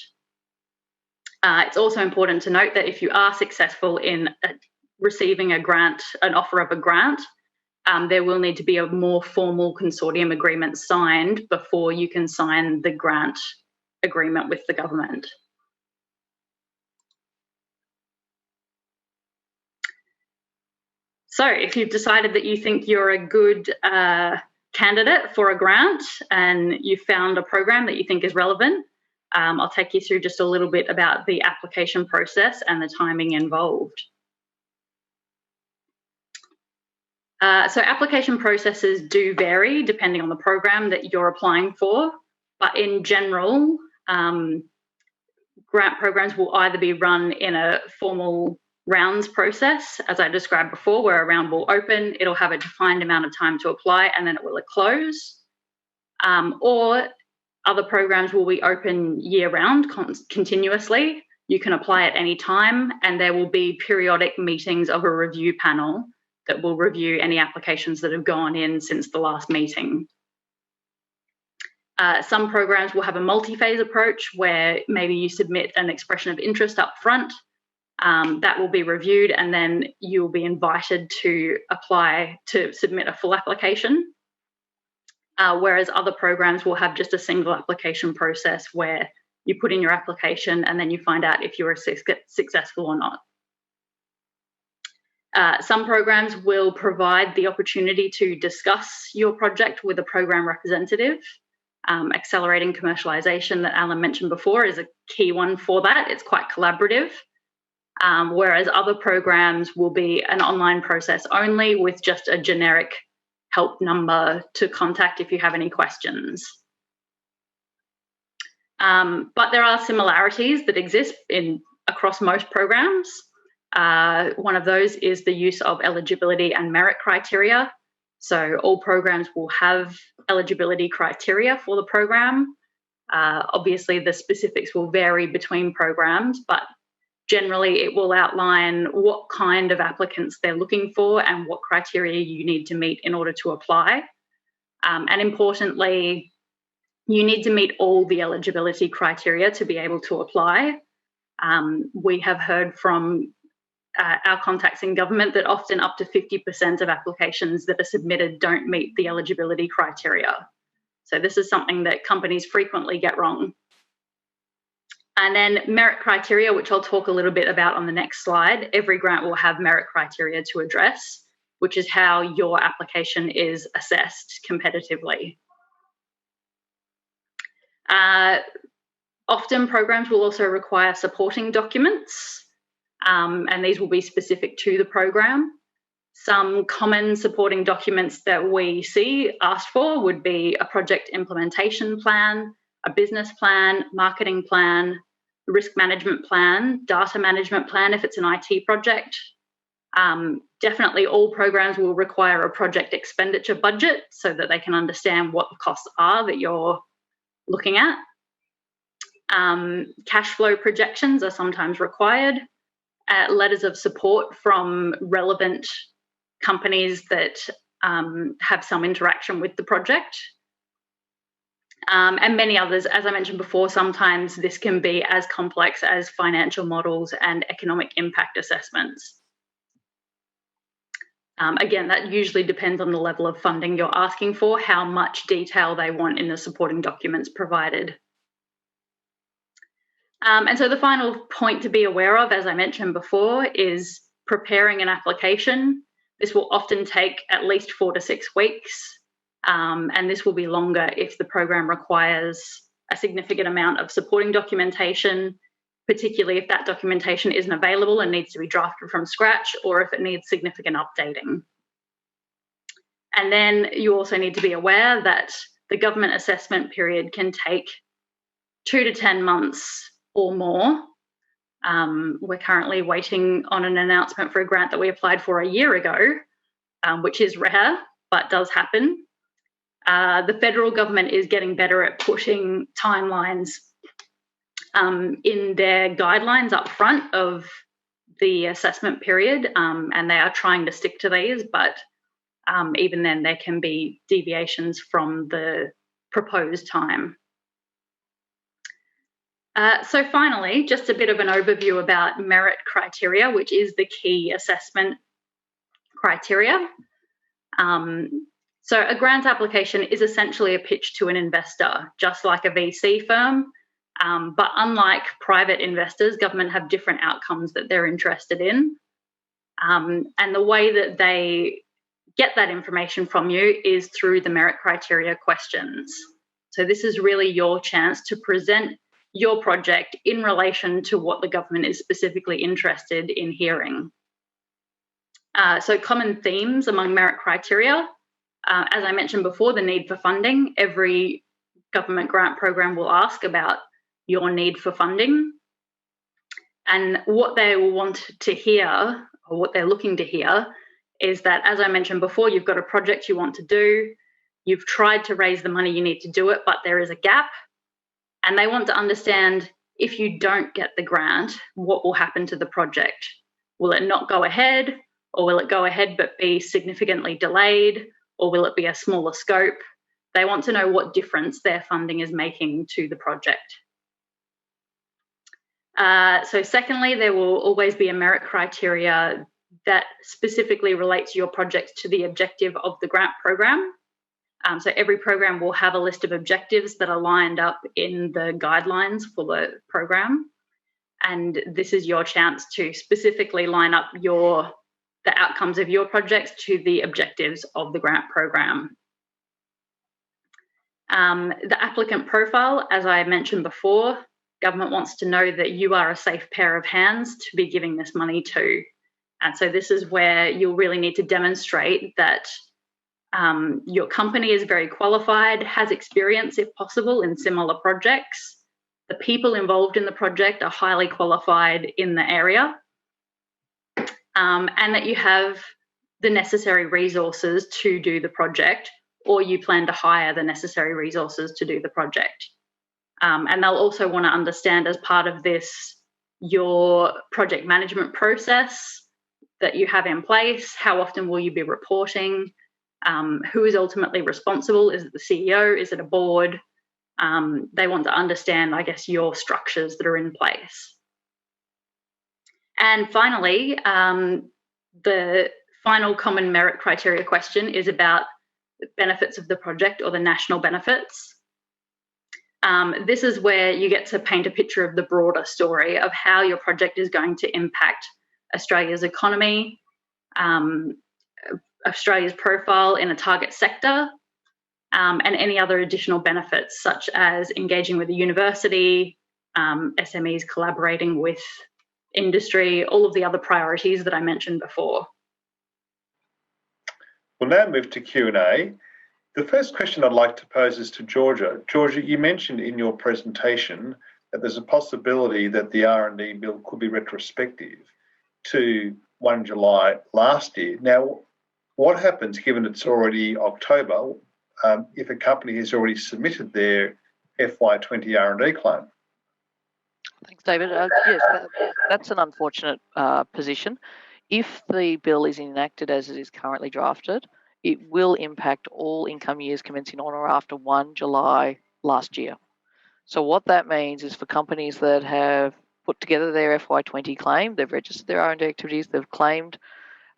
It's also important to note that if you are successful in receiving a grant, an offer of a grant, there will need to be a more formal consortium agreement signed before you can sign the grant agreement with the government. So if you've decided that you think you're a good candidate for a grant and you've found a program that you think is relevant, I'll take you through just a little bit about the application process and the timing involved. So application processes do vary depending on the program that you're applying for, but in general, grant programs will either be run in a formal rounds process, as I described before, where a round will open, it'll have a defined amount of time to apply, and then it will close. Or other programs will be open year-round continuously. You can apply at any time, and there will be periodic meetings of a review panel that will review any applications that have gone in since the last meeting. Some programs will have a multi-phase approach where maybe you submit an expression of interest up front. That will be reviewed, and then you'll be invited to apply to submit a full application. Whereas other programs will have just a single application process where you put in your application and then you find out if you're successful or not. Some programs will provide the opportunity to discuss your project with a program representative. Accelerating commercialisation that Alan mentioned before is a key one for that. It's quite collaborative. Whereas other programs will be an online process only with just a generic help number to contact if you have any questions. But there are similarities that exist across most programs. One of those is the use of eligibility and merit criteria. So all programs will have eligibility criteria for the program. Obviously, the specifics will vary between programs, but generally it will outline what kind of applicants they're looking for and what criteria you need to meet in order to apply. And importantly, you need to meet all the eligibility criteria to be able to apply. We have heard from our contacts in government that often up to 50% of applications that are submitted don't meet the eligibility criteria. So this is something that companies frequently get wrong. And then merit criteria, which I'll talk a little bit about on the next slide. Every grant will have merit criteria to address, which is how your application is assessed competitively. Often programs will also require supporting documents, and these will be specific to the program. Some common supporting documents that we see asked for would be a project implementation plan, a business plan, marketing plan, risk management plan, data management plan if it's an IT project. Definitely all programs will require a project expenditure budget so that they can understand what the costs are that you're looking at. Cash flow projections are sometimes required. Letters of support from relevant companies that have some interaction with the project. and many others. As I mentioned before, sometimes this can be as complex as financial models and economic impact assessments. Again, that usually depends on the level of funding you're asking for, how much detail they want in the supporting documents provided. And so the final point to be aware of, as I mentioned before, is preparing an application. This will often take at least 4 to 6 weeks, and this will be longer if the program requires a significant amount of supporting documentation, particularly if that documentation isn't available and needs to be drafted from scratch, or if it needs significant updating. And then you also need to be aware that the government assessment period can take 2 to 10 months or more. We're currently waiting on an announcement for a grant that we applied for a year ago, which is rare, but does happen. The federal government is getting better at putting timelines in their guidelines up front of the assessment period, and they are trying to stick to these, but even then there can be deviations from the proposed time. So finally, just a bit of an overview about merit criteria, which is the key assessment criteria. So a grant application is essentially a pitch to an investor, just like a VC firm. But unlike private investors, government have different outcomes that they're interested in. And the way that they get that information from you is through the merit criteria questions. So this is really your chance to present your project in relation to what the government is specifically interested in hearing. So common themes among merit criteria, as I mentioned before, the need for funding. Every government grant program will ask about your need for funding. And what they will want to hear, or what they're looking to hear, is that, as I mentioned before, you've got a project you want to do, you've tried to raise the money you need to do it, but there is a gap. And they want to understand, if you don't get the grant, what will happen to the project? Will it not go ahead, or will it go ahead but be significantly delayed, or will it be a smaller scope? They want to know what difference their funding is making to the project. So secondly, there will always be a merit criteria that specifically relates your project to the objective of the grant program. So every program will have a list of objectives that are lined up in the guidelines for the program. And this is your chance to specifically line up the outcomes of your projects to the objectives of the grant program. The applicant profile, as I mentioned before, government wants to know that you are a safe pair of hands to be giving this money to. And so this is where you'll really need to demonstrate that your company is very qualified, has experience, if possible, in similar projects. The people involved in the project are highly qualified in the area, and that you have the necessary resources to do the project, or you plan to hire the necessary resources to do the project. And they'll also want to understand, as part of this, your project management process that you have in place. How often will you be reporting? Who is ultimately responsible? Is it the CEO? Is it a board? They want to understand, I guess, your structures that are in place. And finally, the final common merit criteria question is about the benefits of the project, or the national benefits. This is where you get to paint a picture of the broader story of how your project is going to impact Australia's economy, Australia's profile in a target sector, and any other additional benefits, such as engaging with the university, SMEs collaborating with industry, all of the other priorities that I mentioned before. We'll now move to Q&A. The first question I'd like to pose is to Georgia. Georgia, you mentioned in your presentation that there's a possibility that the R&D bill could be retrospective to 1 July last year. Now, what happens, given it's already October, if a company has already submitted their FY20 R&D claim? Thanks, David. Yes, that's an unfortunate position. If the bill is enacted as it is currently drafted, it will impact all income years commencing on or after 1 July last year. So what that means is for companies that have put together their FY20 claim, they've registered their R&D activities, they've claimed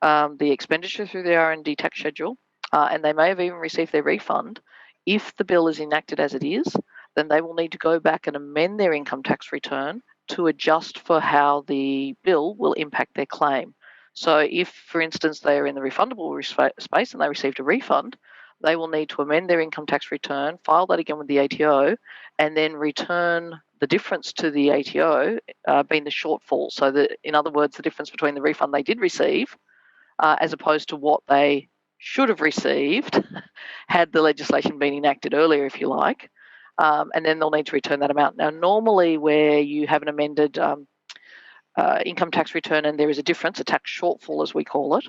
the expenditure through their R&D tax schedule, and they may have even received their refund. If the bill is enacted as it is, then they will need to go back and amend their income tax return to adjust for how the bill will impact their claim. So if, for instance, they are in the refundable space and they received a refund, they will need to amend their income tax return, file that again with the ATO, and then return the difference to the ATO, being the shortfall. So that, in other words, the difference between the refund they did receive as opposed to what they should have received had the legislation been enacted earlier, if you like. And then they'll need to return that amount. Now, normally where you have an amended income tax return and there is a difference, a tax shortfall as we call it,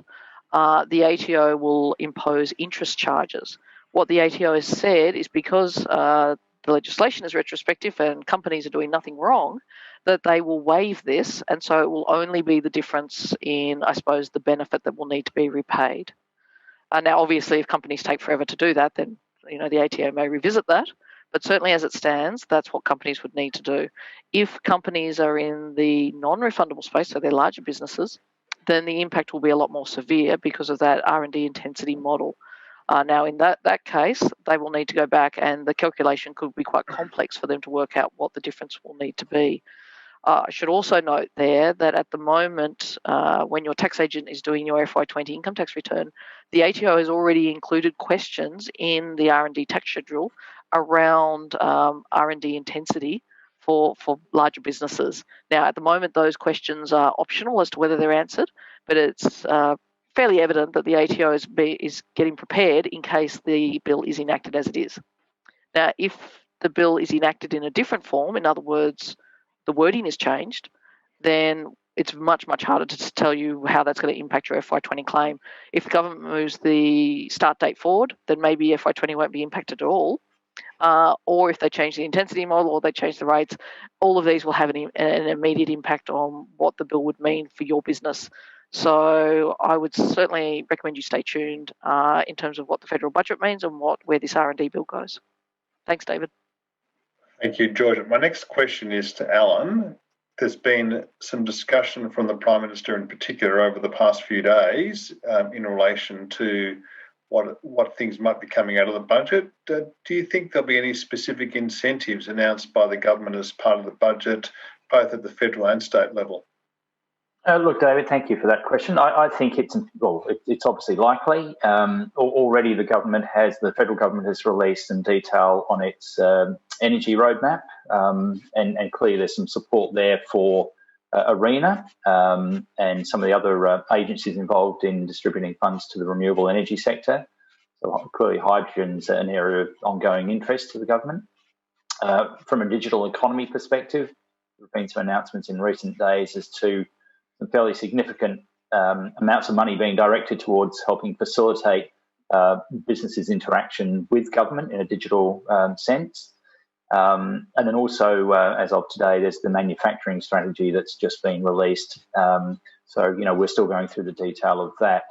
the ATO will impose interest charges. What the ATO has said is because the legislation is retrospective and companies are doing nothing wrong, that they will waive this, and so it will only be the difference in, I suppose, the benefit that will need to be repaid. Now, obviously, if companies take forever to do that, then the ATO may revisit that. But certainly as it stands, that's what companies would need to do. If companies are in the non-refundable space, so they're larger businesses, then the impact will be a lot more severe because of that R&D intensity model. Now, in that case, they will need to go back, and the calculation could be quite complex for them to work out what the difference will need to be. I should also note there that at the moment, when your tax agent is doing your FY20 income tax return, the ATO has already included questions in the R&D tax schedule around R&D intensity for larger businesses. Now, at the moment, those questions are optional as to whether they're answered, but it's fairly evident that the ATO is getting prepared in case the bill is enacted as it is. Now, if the bill is enacted in a different form, in other words, the wording is changed, then it's much, much harder to tell you how that's going to impact your FY20 claim. If the government moves the start date forward, then maybe FY20 won't be impacted at all. Or if they change the intensity model or they change the rates, all of these will have an immediate impact on what the bill would mean for your business. So I would certainly recommend you stay tuned in terms of what the federal budget means and where this R&D bill goes. Thanks, David. Thank you, Georgia. My next question is to Alan. There's been some discussion from the Prime Minister in particular over the past few days in relation to what things might be coming out of the budget. Do you think there'll be any specific incentives announced by the government as part of the budget, both at the federal and state level? Look, David, thank you for that question. I think it's obviously likely. Already the federal government has released some detail on its energy roadmap, and clearly there's some support there for ARENA and some of the other agencies involved in distributing funds to the renewable energy sector. So clearly hydrogen's an area of ongoing interest to the government. From a digital economy perspective, there have been some announcements in recent days as to some fairly significant amounts of money being directed towards helping facilitate businesses' interaction with government in a digital sense. And then also, as of today, there's the manufacturing strategy that's just been released. So, we're still going through the detail of that.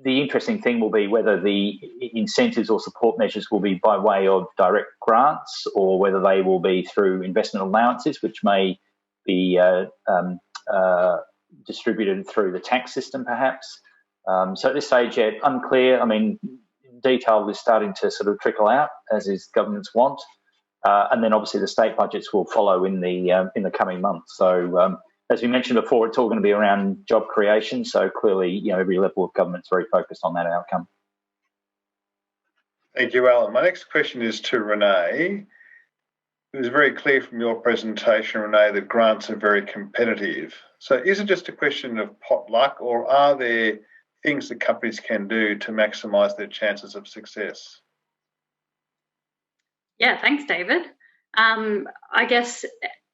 The interesting thing will be whether the incentives or support measures will be by way of direct grants or whether they will be through investment allowances, which may be distributed through the tax system, perhaps. So at this stage, yet unclear. I mean, detail is starting to sort of trickle out, as is government's want, and then obviously the state budgets will follow in the coming months. So as we mentioned before, it's all going to be around job creation. So clearly, every level of government's very focused on that outcome. Thank you, Alan. My next question is to Renee. It was very clear from your presentation, Renee, that grants are very competitive. So is it just a question of pot luck, or are there things that companies can do to maximise their chances of success? Yeah, thanks, David. I guess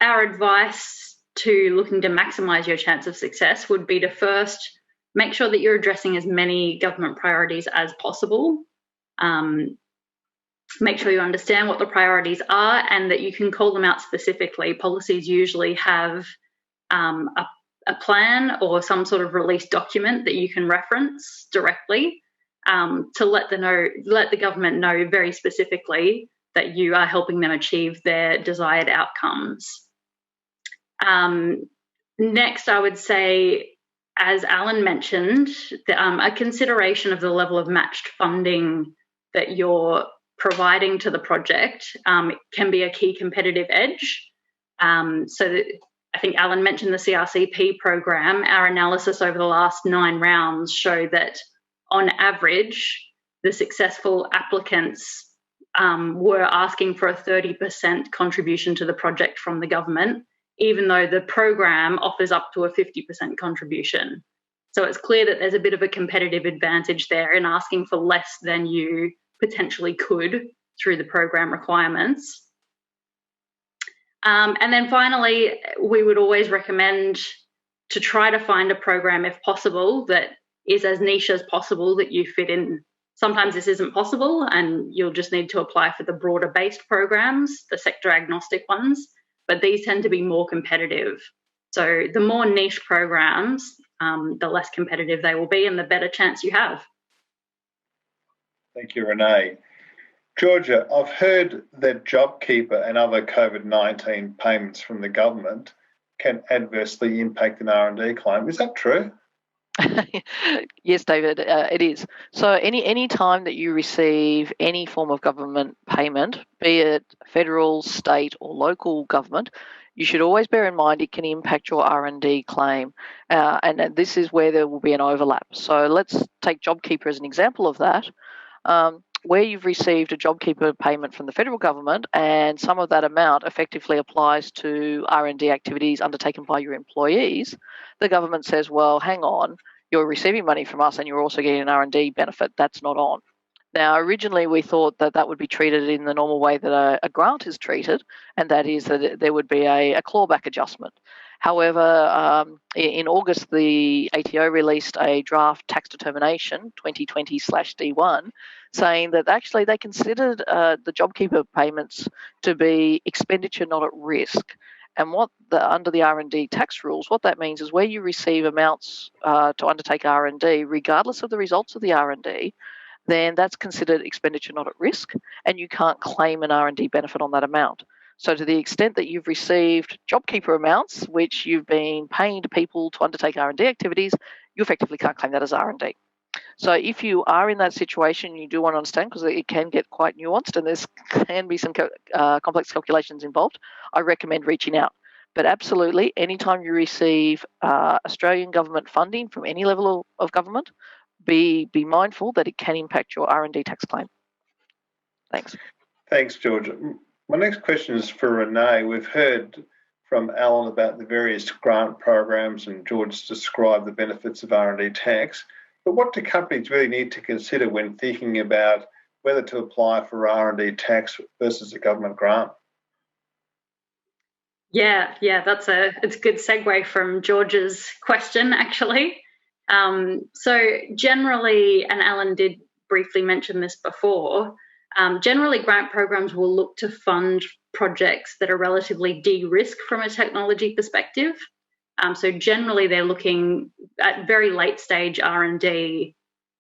our advice to looking to maximise your chance of success would be to first make sure that you're addressing as many government priorities as possible. Make sure you understand what the priorities are and that you can call them out specifically. Policies usually have a plan or some sort of release document that you can reference directly to let the government know very specifically that you are helping them achieve their desired outcomes. Next, I would say, as Alan mentioned, a consideration of the level of matched funding that you're providing to the project can be a key competitive edge. So I think Alan mentioned the CRCP program. Our analysis over the last 9 rounds showed that on average, the successful applicants were asking for a 30% contribution to the project from the government, even though the program offers up to a 50% contribution. So it's clear that there's a bit of a competitive advantage there in asking for less than you potentially could through the program requirements. And then finally, we would always recommend to try to find a program, if possible, that is as niche as possible that you fit in. Sometimes this isn't possible and you'll just need to apply for the broader based programs, the sector agnostic ones, but these tend to be more competitive. So the more niche programs, the less competitive they will be and the better chance you have. Thank you, Renee. Georgia, I've heard that JobKeeper and other COVID-19 payments from the government can adversely impact an R&D claim. Is that true? Yes, David, it is. So any time that you receive any form of government payment, be it federal, state or local government, you should always bear in mind it can impact your R&D claim. And this is where there will be an overlap. So let's take JobKeeper as an example of that. Where you've received a JobKeeper payment from the federal government and some of that amount effectively applies to R&D activities undertaken by your employees, the government says, well, hang on, you're receiving money from us and you're also getting an R&D benefit. That's not on. Now, originally we thought that that would be treated in the normal way that a grant is treated, and that is that there would be a clawback adjustment. However, in August, the ATO released a draft tax determination, 2020/D1, saying that actually they considered the JobKeeper payments to be expenditure not at risk. And under the R&D tax rules, what that means is where you receive amounts to undertake R&D, regardless of the results of the R&D, then that's considered expenditure not at risk, and you can't claim an R&D benefit on that amount. So to the extent that you've received JobKeeper amounts, which you've been paying to people to undertake R&D activities, you effectively can't claim that as R&D. So if you are in that situation, you do want to understand, because it can get quite nuanced and there can be some complex calculations involved, I recommend reaching out. But absolutely, anytime you receive Australian government funding from any level of government, be mindful that it can impact your R&D tax claim. Thanks. Thanks, Georgia. My next question is for Renee. We've heard from Alan about the various grant programs and George described the benefits of R&D tax. But what do companies really need to consider when thinking about whether to apply for R&D tax versus a government grant? Yeah, it's a good segue from George's question, actually. So generally, and Alan did briefly mention this before, generally grant programs will look to fund projects that are relatively de-risked from a technology perspective. So generally they're looking at very late stage R&D,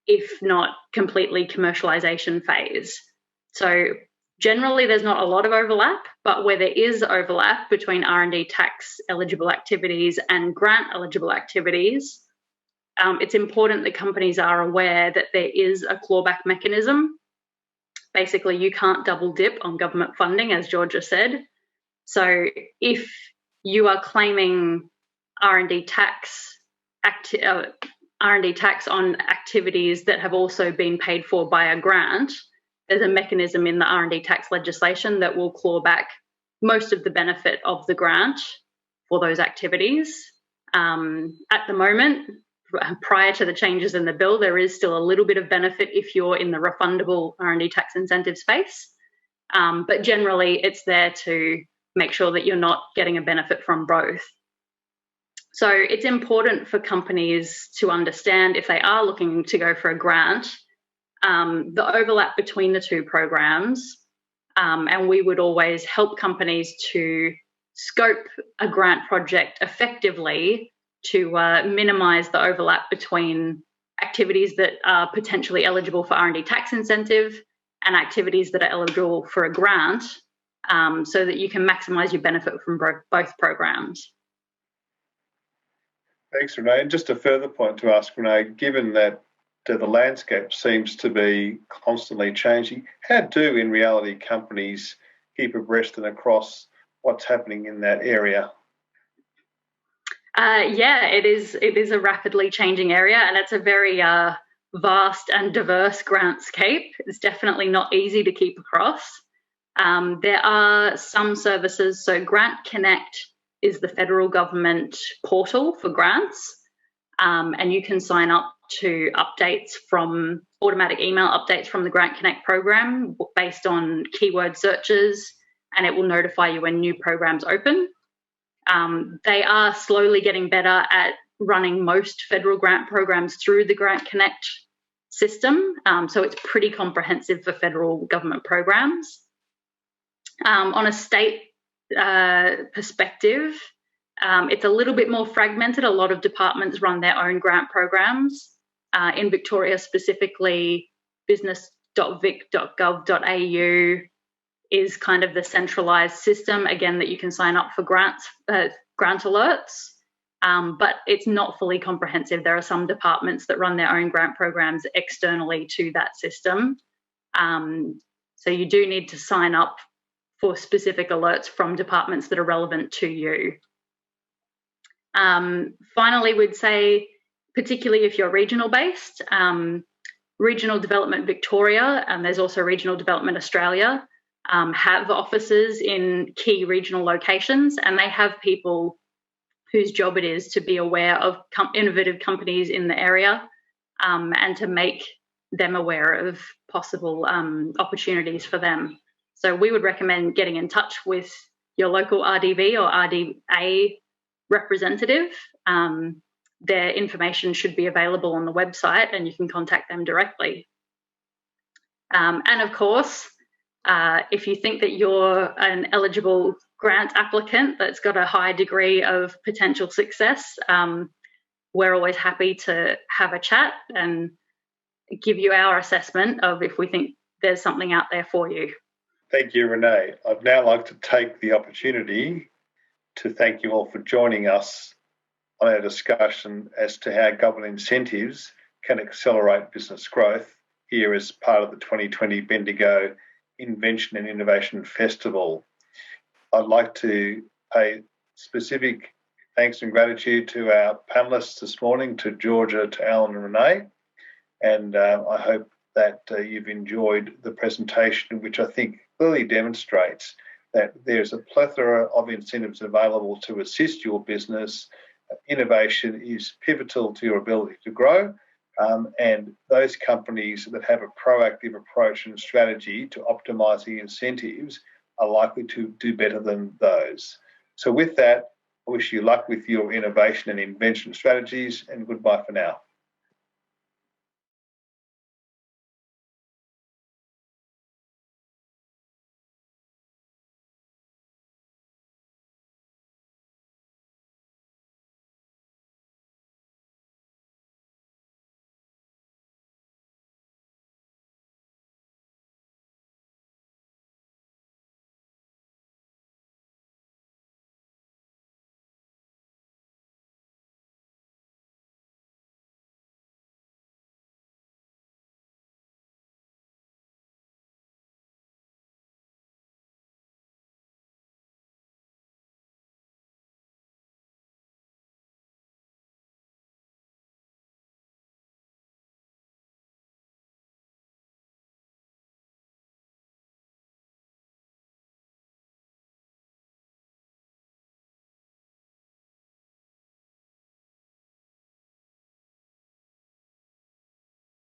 if not completely commercialisation phase. So generally there's not a lot of overlap, but where there is overlap between R&D tax eligible activities and grant eligible activities, it's important that companies are aware that there is a clawback mechanism. Basically, you can't double dip on government funding, as Georgia said. So if you are claiming R&D tax on activities that have also been paid for by a grant, there's a mechanism in the R&D tax legislation that will claw back most of the benefit of the grant for those activities. At the moment, prior to the changes in the bill, there is still a little bit of benefit if you're in the refundable R&D tax incentive space. But generally, it's there to make sure that you're not getting a benefit from both. So it's important for companies to understand, if they are looking to go for a grant, the overlap between the two programs. And we would always help companies to scope a grant project effectively to minimise the overlap between activities that are potentially eligible for R&D tax incentive and activities that are eligible for a grant, so that you can maximise your benefit from both programs. Thanks, Renee. And just a further point to ask, Renee, given that the landscape seems to be constantly changing, how do, in reality, companies keep abreast and across what's happening in that area? Yeah, it is a rapidly changing area, and it's a very vast and diverse grantscape. It's definitely not easy to keep across. There are some services, so Grant Connect is the federal government portal for grants, and you can sign up to automatic email updates from the Grant Connect program based on keyword searches, and it will notify you when new programs open. They are slowly getting better at running most federal grant programs through the Grant Connect system, so it's pretty comprehensive for federal government programs. On a state perspective, it's a little bit more fragmented. A lot of departments run their own grant programs. In Victoria specifically, business.vic.gov.au is kind of the centralised system, again, that you can sign up for grant alerts, but it's not fully comprehensive. There are some departments that run their own grant programs externally to that system. So you do need to sign up for specific alerts from departments that are relevant to you. Finally, we'd say, particularly if you're regional based, Regional Development Victoria, and there's also Regional Development Australia, have offices in key regional locations, and they have people whose job it is to be aware of innovative companies in the area, and to make them aware of possible opportunities for them. So we would recommend getting in touch with your local RDV or RDA representative. Their information should be available on the website, and you can contact them directly. And of course, if you think that you're an eligible grant applicant that's got a high degree of potential success, we're always happy to have a chat and give you our assessment of if we think there's something out there for you. Thank you, Renee. I'd now like to take the opportunity to thank you all for joining us on our discussion as to how government incentives can accelerate business growth here as part of the 2020 Bendigo Invention and Innovation Festival. I'd like to pay specific thanks and gratitude to our panellists this morning, to Georgia, to Alan and Renee, and I hope that you've enjoyed the presentation, which I think clearly demonstrates that there's a plethora of incentives available to assist your business. Innovation is pivotal to your ability to grow, and those companies that have a proactive approach and strategy to optimising incentives are likely to do better than those. So with that, I wish you luck with your innovation and invention strategies, and goodbye for now.